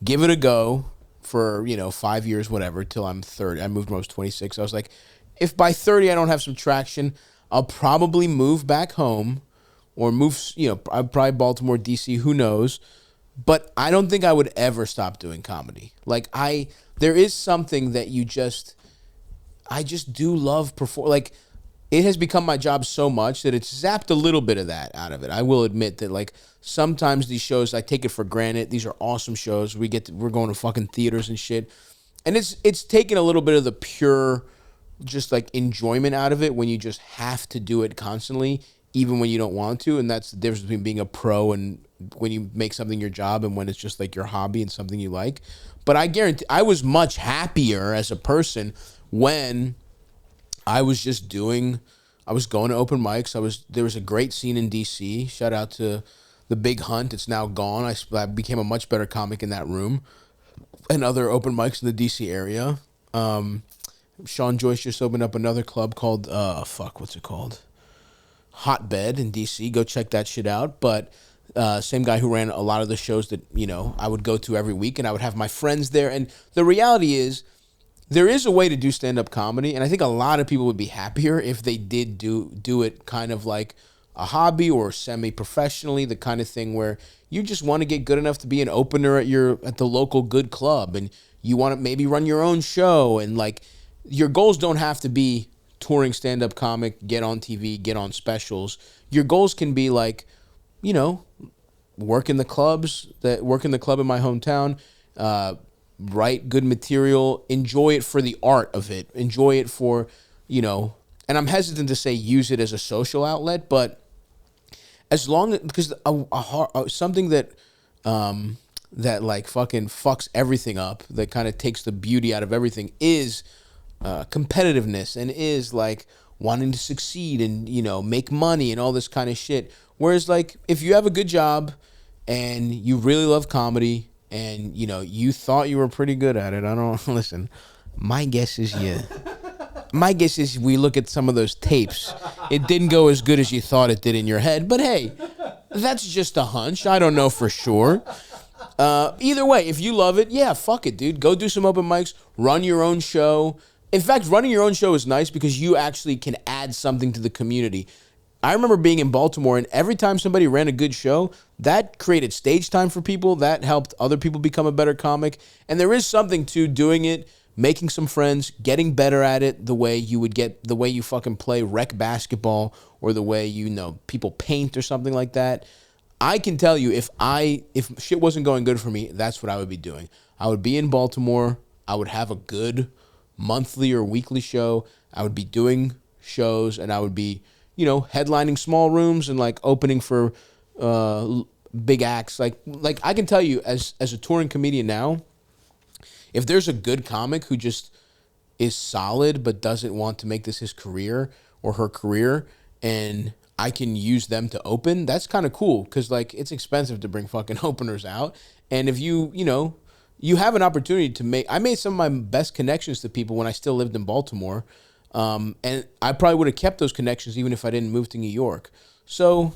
give it a go for 5 years, whatever, till I'm 30. I moved when I was 26. I was like, if by 30 I don't have some traction, I'll probably move back home or move, I'd probably Baltimore, DC, who knows. But I don't think I would ever stop doing comedy. Like there is something that I just do love perform. Like it has become my job so much that it's zapped a little bit of that out of it. I will admit that like sometimes these shows, I take it for granted. These are awesome shows. We're going to fucking theaters and shit. And it's taken a little bit of the pure just like enjoyment out of it when you just have to do it constantly, even when you don't want to. And that's the difference between being a pro and when you make something your job and when it's just like your hobby and something you like. But I guarantee I was much happier as a person when I was just going to open mics. There was a great scene in DC. Shout out to the Big Hunt. It's now gone. I became a much better comic in that room and other open mics in the DC area. Sean Joyce just opened up another club called, what's it called? Hotbed in DC. Go check that shit out. But same guy who ran a lot of the shows that, I would go to every week, and I would have my friends there. And the reality is, there is a way to do stand-up comedy, and I think a lot of people would be happier if they did do it kind of like a hobby or semi-professionally, the kind of thing where you just want to get good enough to be an opener at the local good club, and you want to maybe run your own show, and like your goals don't have to be touring stand-up comic, get on TV, get on specials. Your goals can be like, work in the club in my hometown, write good material, enjoy it for the art of it, enjoy it for, and I'm hesitant to say use it as a social outlet, but as long as, because something that like fucking fucks everything up, that kind of takes the beauty out of everything is competitiveness, and is like wanting to succeed and, make money and all this kind of shit. Whereas like if you have a good job and you really love comedy, and, you thought you were pretty good at it. Listen, my guess is we look at some of those tapes. It didn't go as good as you thought it did in your head. But hey, that's just a hunch. I don't know for sure. Either way, if you love it, yeah, fuck it, dude. Go do some open mics. Run your own show. In fact, running your own show is nice because you actually can add something to the community. I remember being in Baltimore, and every time somebody ran a good show, that created stage time for people. That helped other people become a better comic. And there is something to doing it, making some friends, getting better at it the way you fucking play rec basketball, or the way people paint or something like that. I can tell you, if shit wasn't going good for me, that's what I would be doing. I would be in Baltimore. I would have a good monthly or weekly show. I would be doing shows, and I would be headlining small rooms and like opening for big acts. Like I can tell you as a touring comedian now, if there's a good comic who just is solid but doesn't want to make this his career or her career, and I can use them to open, that's kind of cool, because like it's expensive to bring fucking openers out. And if you have an opportunity to I made some of my best connections to people when I still lived in Baltimore. And I probably would have kept those connections even if I didn't move to New York. So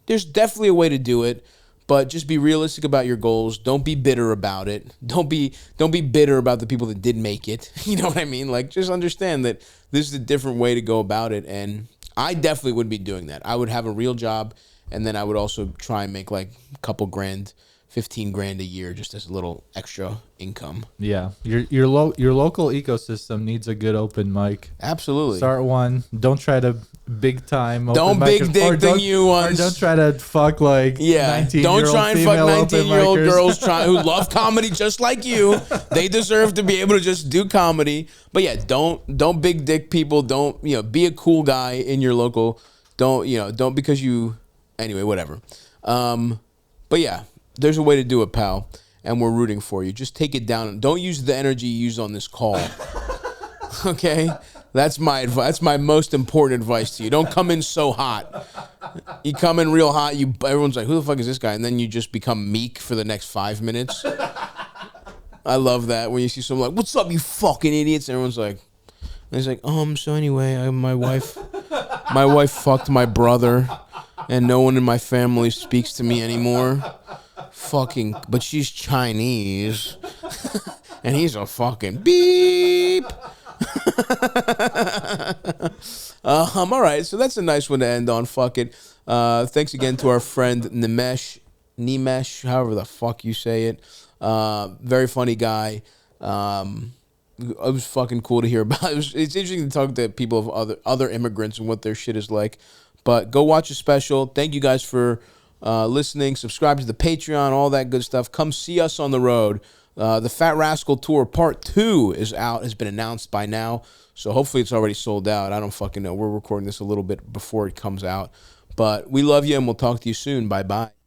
there's definitely a way to do it, but just be realistic about your goals. Don't be bitter about it. Don't be bitter about the people that did make it. You know what I mean? Like, just understand that this is a different way to go about it. And I definitely would be doing that. I would have a real job, and then I would also try and make like a couple grand, 15 grand a year, just as a little extra income. Yeah, your local ecosystem needs a good open mic. Absolutely. Start one. Don't try to big time. Open Don't mic big dick than you Or once. don't try to fuck like 19-year-old Don't try and fuck female open 19-year-old micers. girls who love comedy just like you. They deserve to be able to just do comedy. But yeah, don't big dick people. Don't be a cool guy in your local. Don't because you. Anyway, whatever. But yeah, there's a way to do it, pal, and we're rooting for you. Just take it down. Don't use the energy you used on this call. Okay? That's my advice. That's my most important advice to you. Don't come in so hot. You come in real hot, everyone's like, who the fuck is this guy? And then you just become meek for the next 5 minutes. I love that when you see someone like, what's up, you fucking idiots? And everyone's like, so anyway, my wife fucked my brother, and no one in my family speaks to me anymore. But she's Chinese. And he's a fucking beep. All right, so that's a nice one to end on. Fuck it. Thanks again to our friend Nimesh, however the fuck you say it. Very funny guy. It was fucking cool to hear about. It's interesting to talk to people of other immigrants and what their shit is like. But go watch a special. Thank you guys for listening. Subscribe to the Patreon, all that good stuff. Come see us on the road. The Fat Rascal Tour Part 2 is out, has been announced by now. So hopefully it's already sold out. I don't fucking know. We're recording this a little bit before it comes out. But we love you, and we'll talk to you soon. Bye-bye.